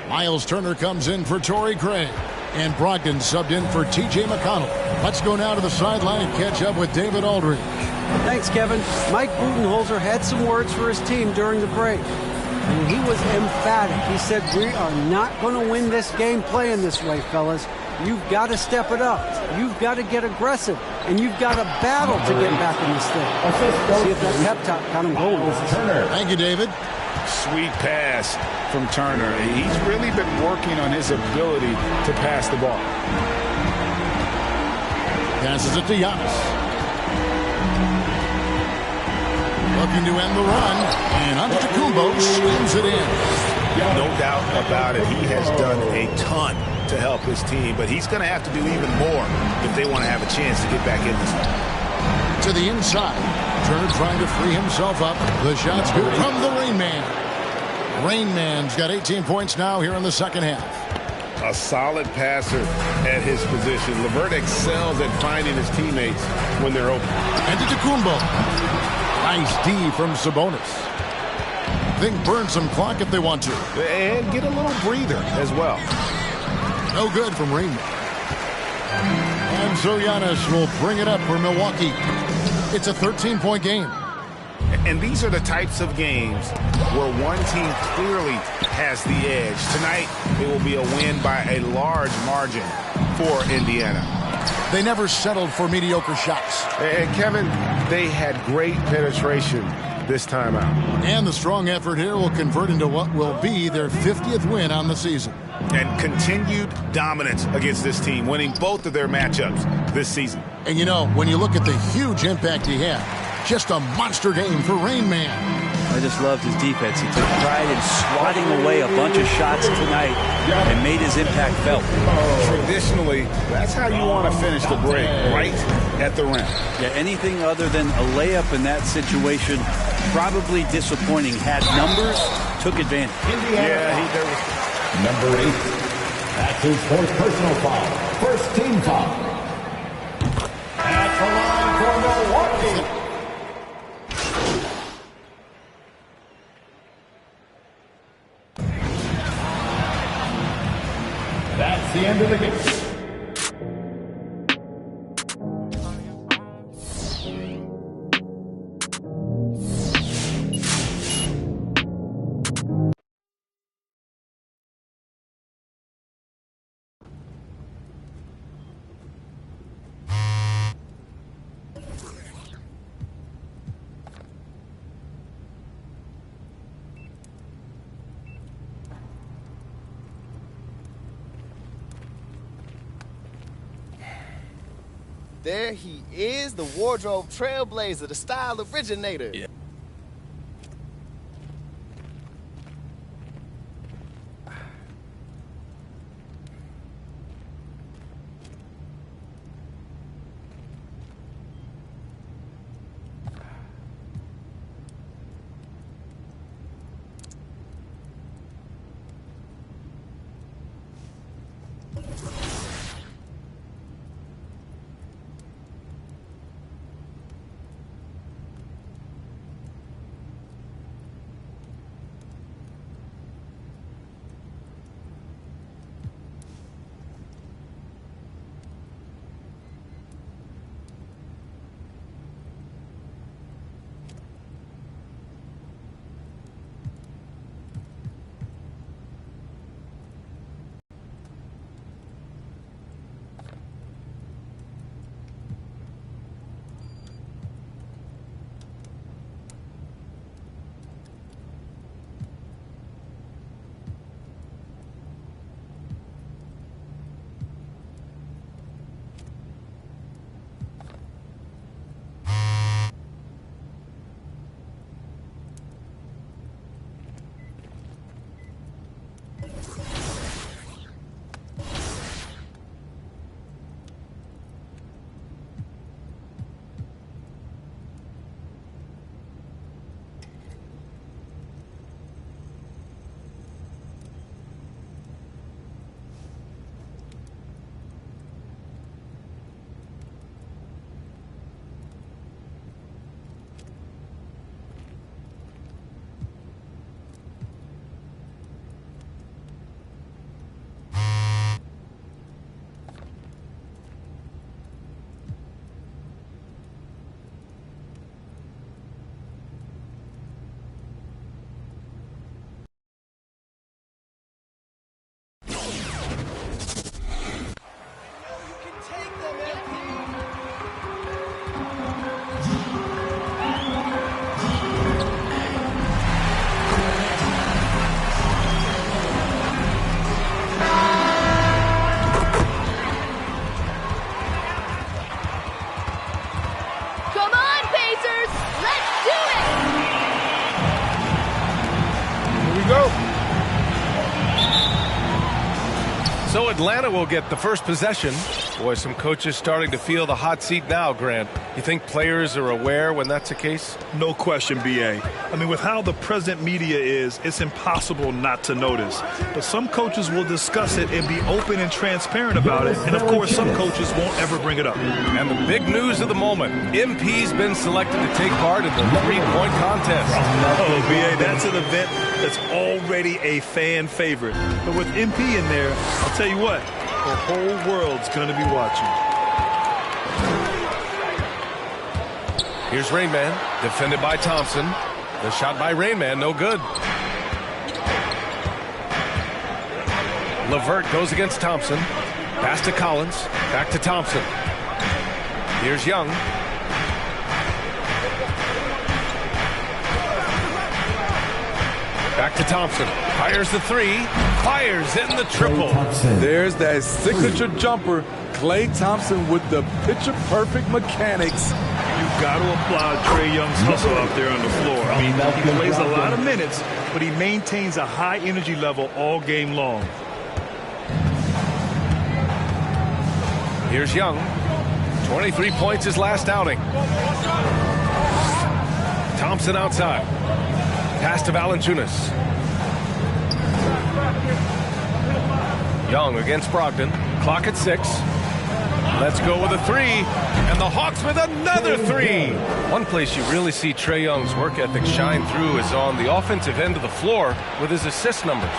Miles Turner comes in for Torrey Craig. And Brogdon subbed in for T.J. McConnell. Let's go now to the sideline and catch up with David Aldridge. Thanks, Kevin. Mike Budenholzer had some words for his team during the break. And he was emphatic. He said, we are not going to win this game playing this way, fellas. You've got to step it up. You've got to get aggressive. And you've got to battle to get back in this thing. See if that pep talk got him going. Thank you, David. Sweet pass from Turner. He's really been working on his ability to pass the ball. Passes it to Giannis. Looking to end the run, and Antetokounmpo slams it in. No doubt about it. He has done a ton to help his team, but he's going to have to do even more if they want to have a chance to get back in this one. To the inside. Turner trying to free himself up. The shot's good from the Rain Man. Rain Man's got 18 points now here in the second half. A solid passer at his position. LeVert excels at finding his teammates when they're open. Antetokounmpo. Nice D from Sabonis. Think burn some clock if they want to. And get a little breather as well. No good from Rain. And so Giannis will bring it up for Milwaukee. It's a 13-point game. And these are the types of games where one team clearly has the edge. Tonight, it will be a win by a large margin for Indiana. They never settled for mediocre shots. And Kevin, they had great penetration this time out. And the strong effort here will convert into what will be their 50th win on the season. And continued dominance against this team, winning both of their matchups this season. And you know, when you look at the huge impact he had, just a monster game for Rain Man. I just loved his defense. He took pride in swatting away a bunch of shots tonight and made his impact felt. Traditionally, that's how you want to finish the break, right at the rim. Yeah, anything other than a layup in that situation, probably disappointing. Had numbers, took advantage. Yeah, there was number 8. That's his fourth personal foul. First team foul. At the line for Milwaukee. That's the end of the game. There he is, the wardrobe trailblazer, the style originator. Yeah. So Atlanta will get the first possession. Boy, some coaches starting to feel the hot seat now, Grant. You think players are aware when that's the case? No question, B.A. I mean, with how the present media is, it's impossible not to notice. But some coaches will discuss it and be open and transparent about it. And, of course, some coaches won't ever bring it up. And the big news of the moment, MP's been selected to take part in the three-point contest. Oh, B.A., that's an event that's already a fan favorite. But with MP in there, I'll tell you what, the whole world's going to be watching. Here's Rain Man, defended by Thompson. The shot by Rain Man, no good. LeVert goes against Thompson. Pass to Collins, back to Thompson. Here's Young. Back to Thompson. Fires the three. Fires in the triple. There's that signature jumper. Klay Thompson with the picture-perfect mechanics. You got to applaud Trae Young's hustle out there on the floor. I mean, he plays a lot of minutes, but he maintains a high energy level all game long. Here's Young. 23 points his last outing. Thompson outside. Pass to Valanciunas. Young against Brogdon. Clock at 6. Let's go with a 3. And the Hawks with another 3. One place you really see Trae Young's work ethic shine through is on the offensive end of the floor with his assist numbers.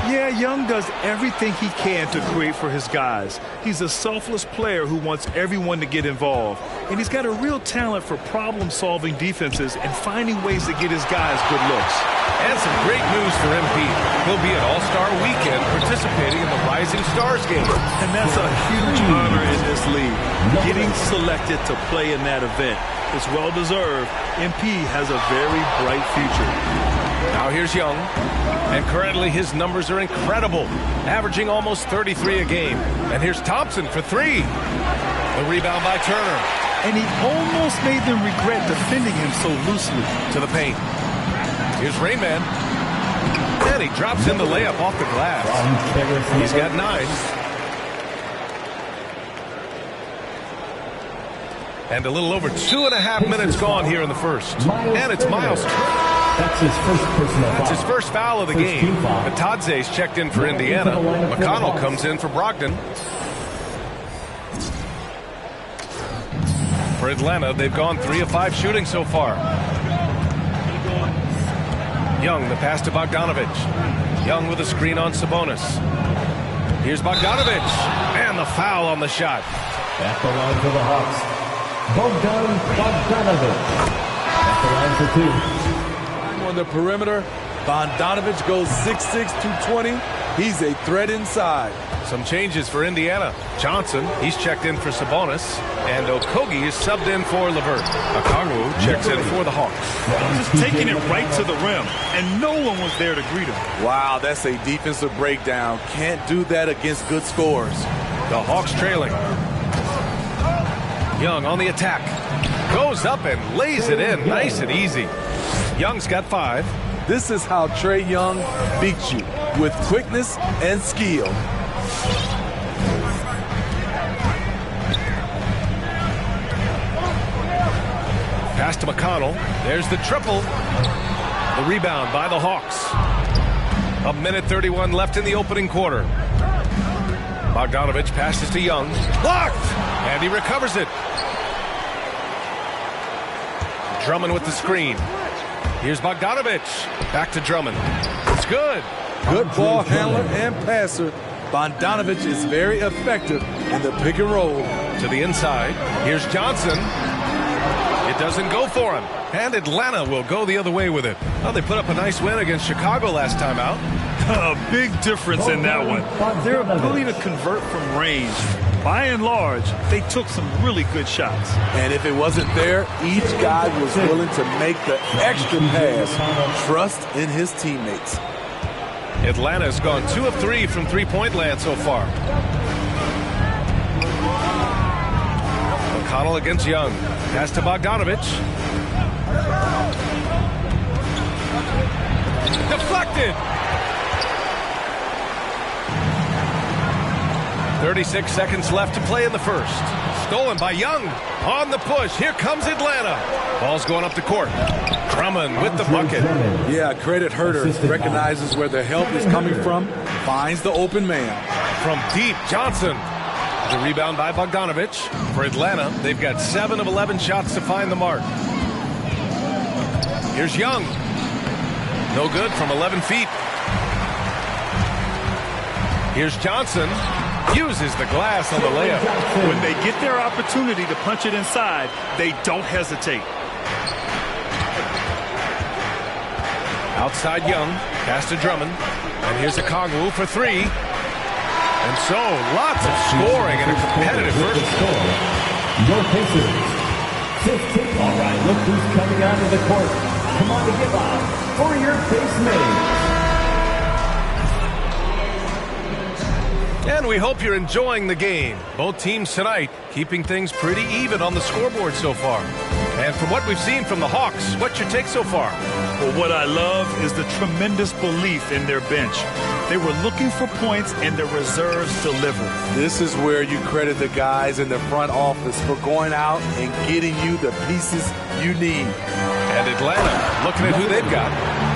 Yeah, Young does everything he can to create for his guys. He's a selfless player who wants everyone to get involved. And he's got a real talent for problem-solving defenses and finding ways to get his guys good looks. And some great news for MP. He'll be at All-Star Weekend participating in the Rising Stars game. And that's a huge honor in this league. Getting selected to play in that event is well-deserved. MP has a very bright future. Now here's Young. And currently his numbers are incredible, averaging almost 33 a game. And here's Thompson for 3. The rebound by Turner. And he almost made them regret defending him so loosely. To the paint. Here's Rain Man. And he drops in the layup off the glass. He's got 9. And a little over 2.5 minutes gone here in the first. And it's Miles Turner. That's his first foul of the game. Batadze's checked in for Indiana. McConnell comes in for Brogdon. For Atlanta, they've gone 3 of 5 shooting so far. Young, the pass to Bogdanovic. Young with a screen on Sabonis. Here's Bogdanovic. And the foul on the shot. At the line for the Hawks, Bogdanovic. At the line for 2. On the perimeter, Bogdanovic goes 6'6", 220. He's a threat inside. Some changes for Indiana. Johnson, he's checked in for Sabonis. And Okogie is subbed in for LeVert. Okongwu checks in for the Hawks. Just taking it right to the rim, and no one was there to greet him. Wow, that's a defensive breakdown. Can't do that against good scores. The Hawks trailing. Young on the attack. Goes up and lays it in nice and easy. Young's got 5. This is how Trae Young beats you, with quickness and skill. Pass to McConnell. There's the triple. The rebound by the Hawks. 1:31 left in the opening quarter. Bogdanovic passes to Young. Blocked! And he recovers it. Drummond with the screen. Here's Bogdanovic. Back to Drummond. It's good. Good ball handler and passer. Bogdanovic is very effective in the pick and roll. To the inside. Here's Johnson. It doesn't go for him. And Atlanta will go the other way with it. Well, they put up a nice win against Chicago last time out. A big difference in that one. Their ability to convert from range. By and large, they took some really good shots. And if it wasn't there, each guy was willing to make the extra pass. Trust in his teammates. Atlanta's gone 2 of 3 from three-point land so far. McConnell against Young. Pass to Bogdanovic. Deflected. 36 seconds left to play in the first. Stolen by Young. On the push. Here comes Atlanta. Ball's going up the court. Drummond with the bucket. Yeah, credit Herter. Recognizes where the help is coming from. Finds the open man. From deep, Johnson. The rebound by Bogdanovic. For Atlanta, they've got 7 of 11 shots to find the mark. Here's Young. No good from 11 feet. Here's Johnson. Uses the glass on the layup. When they get their opportunity to punch it inside, they don't hesitate. Outside Young. Pass to Drummond. And here's Okongwu for 3. And so, lots of scoring in a competitive first. Your Pacers. 15. All right, look who's coming onto the court. Come on to give up for your base mates. And And we hope you're enjoying the game. Both teams tonight keeping things pretty even on the scoreboard so far. And from what we've seen from the Hawks, what's your take so far? Well, what I love is the tremendous belief in their bench. They were looking for points, and the reserves delivered. This is where you credit the guys in the front office for going out and getting you the pieces you need. And Atlanta, looking at who they've got.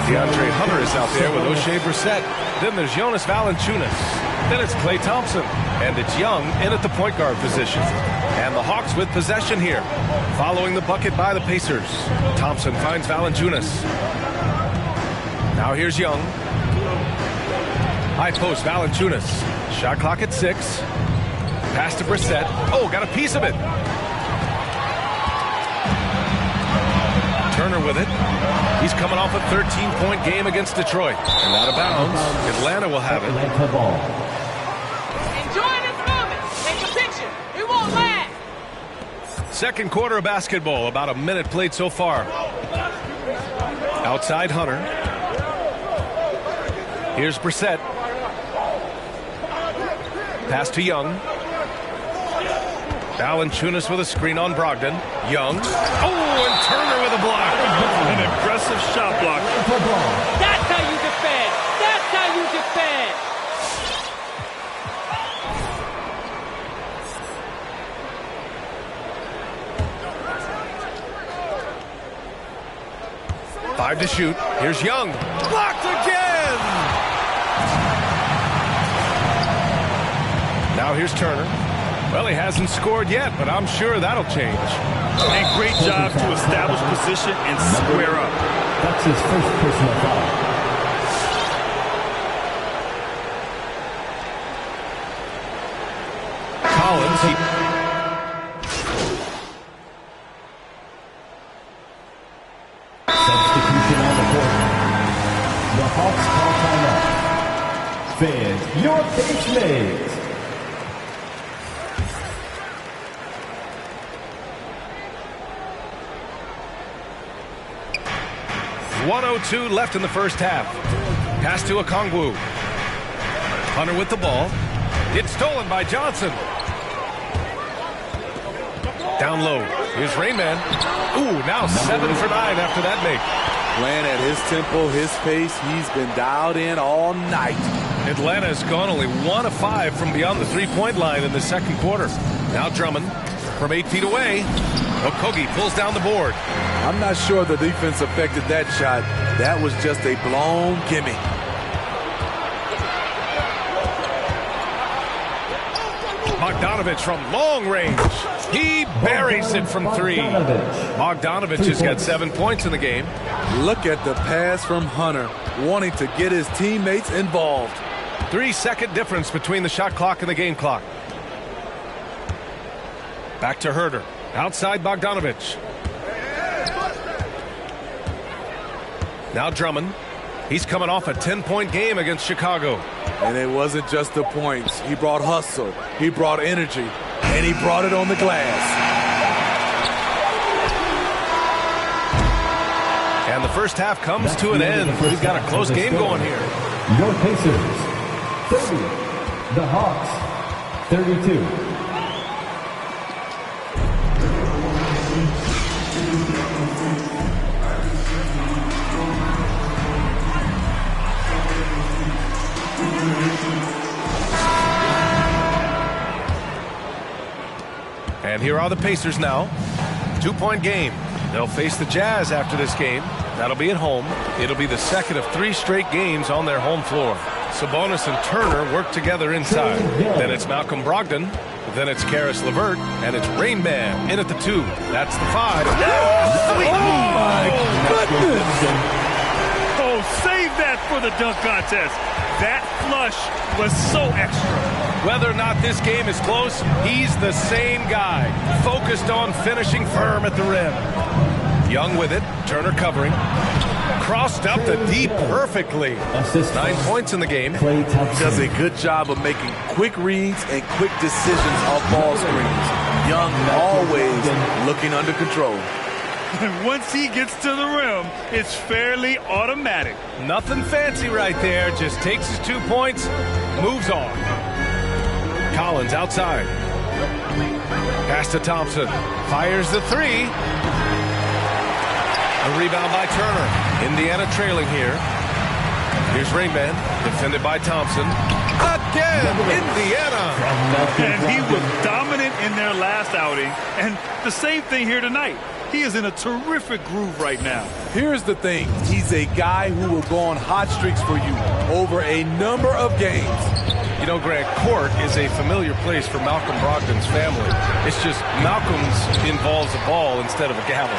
DeAndre Hunter is out there with O'Shea Brissett. Then there's Jonas Valanciunas. Then it's Klay Thompson. And it's Young in at the point guard position. And the Hawks with possession here. Following the bucket by the Pacers. Thompson finds Valanciunas. Now here's Young. High post, Valanciunas. Shot clock at 6. Pass to Brissett. Oh, got a piece of it. Turner with it. He's coming off a 13-point game against Detroit. And out of bounds. Atlanta will have it. Enjoy this moment. Take a picture. It won't last. Second quarter of basketball. About a minute played so far. Outside Hunter. Here's Brissett. Pass to Young. Valanciunas with a screen on Brogdon. Young. Oh, and Turner with a block. An impressive shot block. That's how you defend. That's how you defend. Five to shoot. Here's Young. Blocked again. Now here's Turner. Well, he hasn't scored yet, but I'm sure that'll change. A great job to establish position and square up. That's his first personal foul. Collins. Substitution on the court. The Hawks call timeout. Fans, your bench mates. 1:02 left in the first half. Pass to Okongwu. Hunter with the ball. It's stolen by Johnson. Down low. Here's Rainman. Ooh, now 7 for 9 after that make. Playing at his tempo, his pace. He's been dialed in all night. Atlanta has gone only 1 of 5 from beyond the three-point line in the second quarter. Now Drummond from 8 feet away. Okogie pulls down the board. I'm not sure the defense affected that shot. That was just a blown gimme. Bogdanovich from long range. He buries it from 3. Bogdanovich has got 7 points in the game. Look at the pass from Hunter, wanting to get his teammates involved. 3-second difference between the shot clock and the game clock. Back to Herter. Outside Bogdanovich. Now Drummond. He's coming off a 10-point game against Chicago. And it wasn't just the points. He brought hustle. He brought energy. And he brought it on the glass. And the first half comes to an end. We've got a close game going here. Your Pacers, 30. The Hawks, 32. And here are the Pacers now. 2-point game. They'll face the Jazz after this game. That'll be at home. It'll be the second of 3 straight games on their home floor. Sabonis and Turner work together inside. Then it's Malcolm Brogdon. Then it's Karis LeVert. And it's Rain Man in at the 2. That's the 5. Oh, my goodness. Oh, save that for the dunk contest. That flush was so extra. Whether or not this game is close, he's the same guy. Focused on finishing firm at the rim. Young with it. Turner covering. Crossed up the deep perfectly. 9 points in the game. He does a good job of making quick reads and quick decisions off ball screens. Young always looking under control. And once he gets to the rim, it's fairly automatic. Nothing fancy right there. Just takes his 2 points, moves on. Collins outside. Pass to Thompson. Fires the three. A rebound by Turner. Indiana trailing here. Here's Rainman, defended by Thompson. Again, Indiana. And he was dominant in their last outing. And the same thing here tonight. He is in a terrific groove right now. Here's the thing. He's a guy who will go on hot streaks for you over a number of games. You know, Grant, court is a familiar place for Malcolm Brogdon's family. It's just Malcolm's involves a ball instead of a gavel.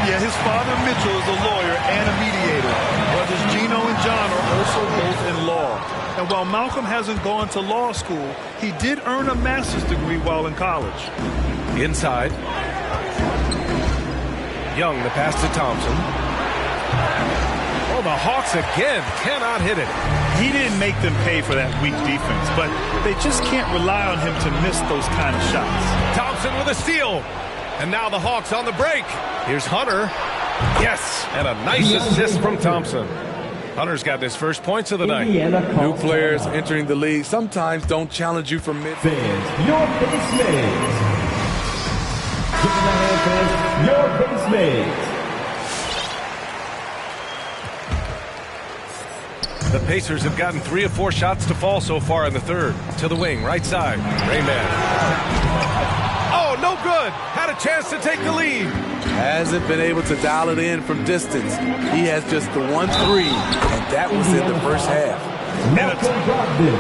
Yeah, his father Mitchell is a lawyer and a mediator. Brothers Gino and John are also both in law. And while Malcolm hasn't gone to law school, he did earn a master's degree while in college. Inside. Young, the pass to Thompson. Oh, the Hawks again cannot hit it. He didn't make them pay for that weak defense, but they just can't rely on him to miss those kind of shots. Thompson with a steal. And now the Hawks on the break. Here's Hunter. Yes, and a nice assist from Thompson. Hunter's got his first points of the night. New players entering the league sometimes don't challenge you from mid. Your base mates. Give them a hand, fans. Your base mates. The Pacers have gotten 3 of 4 shots to fall so far in the third. To the wing, right side. Rayman. Oh, no good. Had a chance to take the lead. Hasn't been able to dial it in from distance. He has just the 1 3, and that was in the first half. Malcolm Brogdon.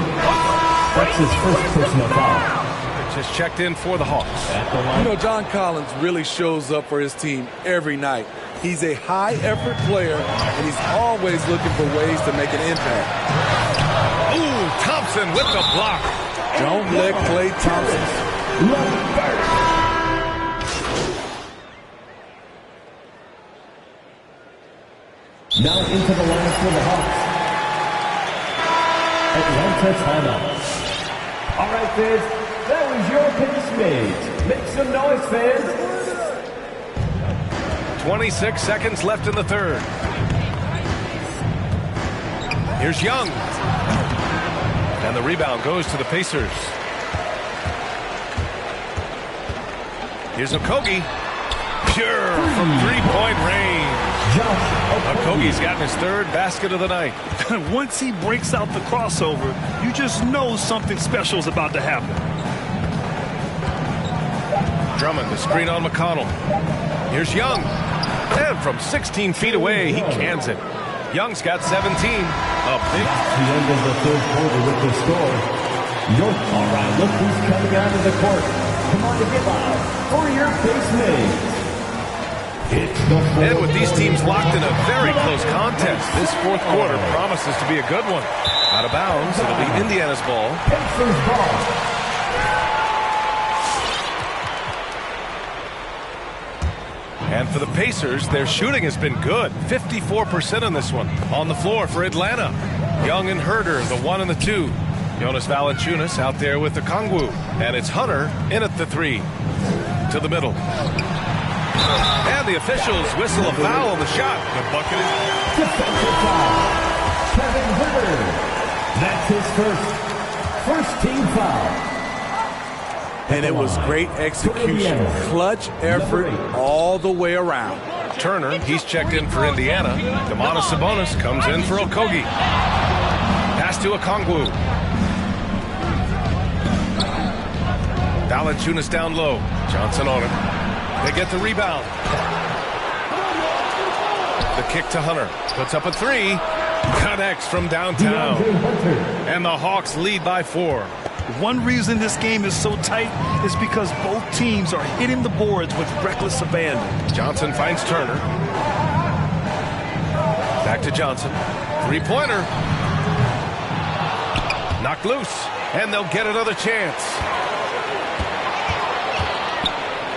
That's his first personal foul. Just checked in for the Hawks. You know, John Collins really shows up for his team every night. He's a high-effort player, and he's always looking for ways to make an impact. Ooh, Thompson with the block. Don't let Klay Thompson. Now into the line for the Hawks. Atlanta timeout. All right, fans, that was your pace made. Make some noise, fans. 26 seconds left in the third. Here's Young. And the rebound goes to the Pacers. Here's Okogie. Pure from three-point range. Okogie's gotten his third basket of the night. Once he breaks out the crossover, you just know something special is about to happen. Drummond, the screen on McConnell. Here's Young. And from 16 feet away, he cans it. Young's got 17. A big. The end of the third quarter with the score. All right, look who's coming out of the court. Come on to get loud for your base mates. And with these teams locked in a very close contest, this fourth quarter promises to be a good one. Out of bounds, it'll be Indiana's ball. Pacers ball. And for the Pacers, their shooting has been good. 54% on this one. On the floor for Atlanta. Young and Herder, the 1 and the 2. Jonas Valanciunas out there with the Kongwu. And it's Hunter in at the 3. To the middle. And the officials whistle a foul on the shot. The bucket is... Defensive foul. Kevin Herder. That's his first team foul. And it was great execution. Clutch effort all the way around. Turner, he's checked in for Indiana. Domantas Sabonis comes in for Okogie. Pass to Okongwu. Valanciunas down low. Johnson on him. They get the rebound. The kick to Hunter. Puts up a 3. Connects from downtown. And the Hawks lead by 4. One reason this game is so tight is because both teams are hitting the boards with reckless abandon. Johnson finds Turner. Back to Johnson. Three-pointer. Knocked loose. And they'll get another chance.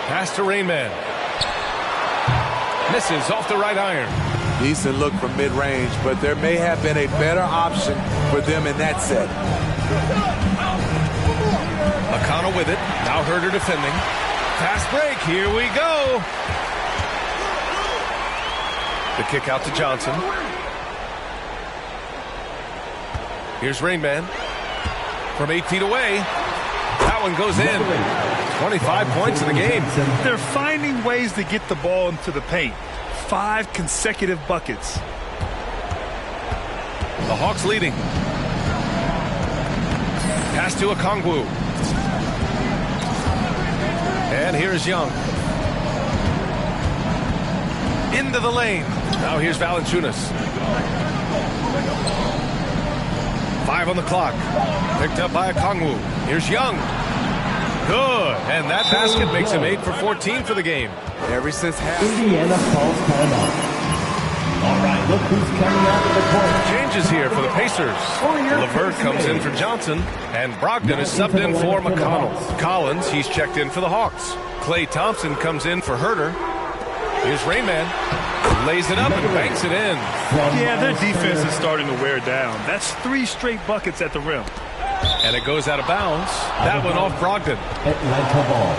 Pass to Rainman. Misses off the right iron. Decent look from mid-range, but there may have been a better option for them in that set. McConnell with it. Now Herder defending. Fast break. Here we go. The kick out to Johnson. Here's Rainman. From 8 feet away. That one goes in. 25 points in the game. They're finding ways to get the ball into the paint. 5 consecutive buckets. The Hawks leading. Pass to Okongwu. And here's Young. Into the lane. Now here's Valanciunas. 5 on the clock. Picked up by Okongwu. Here's Young. Good. And that basket makes him 8 for 14 for the game. Ever since half. Indiana calls timeout. All right, look who's coming out of the court. Changes here for the Pacers. LeVert comes in for Johnson, and Brogdon is subbed in for McConnell. Collins, he's checked in for the Hawks. Klay Thompson comes in for Herter. Here's Rayman. Lays it up and banks it in. Yeah, their defense is starting to wear down. That's 3 straight buckets at the rim. And it goes out of bounds. That one off Brogdon. Atlanta ball.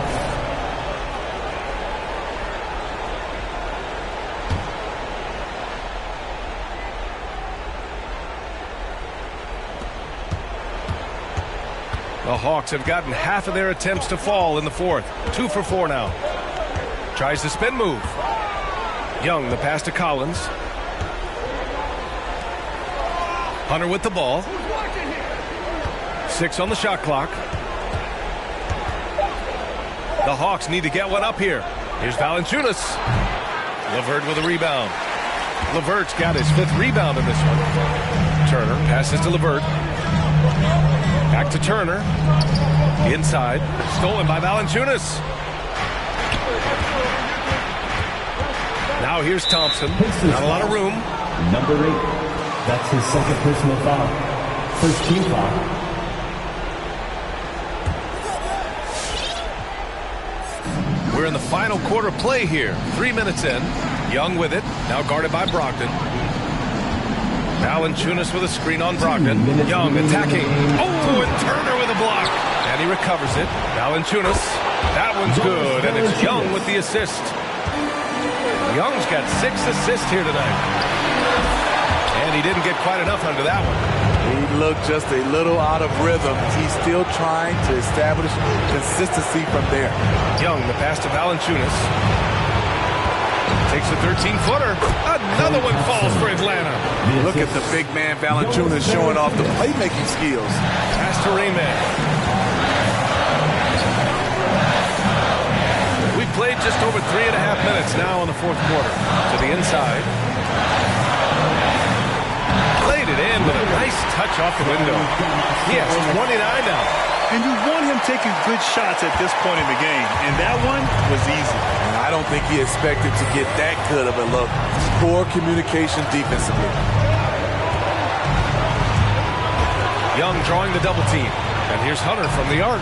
The Hawks have gotten half of their attempts to fall in the fourth. 2 for 4 now. Tries the spin move. Young, the pass to Collins. Hunter with the ball. 6 on the shot clock. The Hawks need to get one up here. Here's Valanciunas. LeVert with a rebound. LeVert's got his 5th rebound in this one. Turner passes to LeVert. Back to Turner. Inside. Stolen by Valanciunas. Now here's Thompson. Not a lot of room. Number 8. That's his 2nd personal foul. First team foul. We're in the final quarter play here. 3 minutes in. Young with it. Now guarded by Brogdon. Valanciunas with a screen on Brogdon. Young attacking. Oh, and Turner with a block. And he recovers it. Valanciunas. That one's good. And it's Young with the assist. Young's got 6 assists here tonight. And he didn't get quite enough under that one. He looked just a little out of rhythm. He's still trying to establish consistency from there. Young, the pass to Valanciunas. Takes a 13-footer. Another one falls for Atlanta. Look at the big man Valanciunas showing off the playmaking skills. Pass to Rayman. We've played just over 3.5 minutes now in the fourth quarter. To the inside. Played it in with a nice touch off the window. He has 29 now. And you want him taking good shots at this point in the game. And that one was easy. And I don't think he expected to get that good of a look. Poor communication defensively. Young drawing the double team. And here's Hunter from the arc.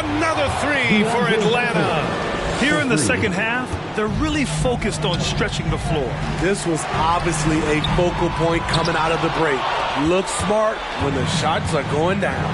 Another 3 for Atlanta. Here in the second half, they're really focused on stretching the floor. This was obviously a focal point coming out of the break. Look smart when the shots are going down.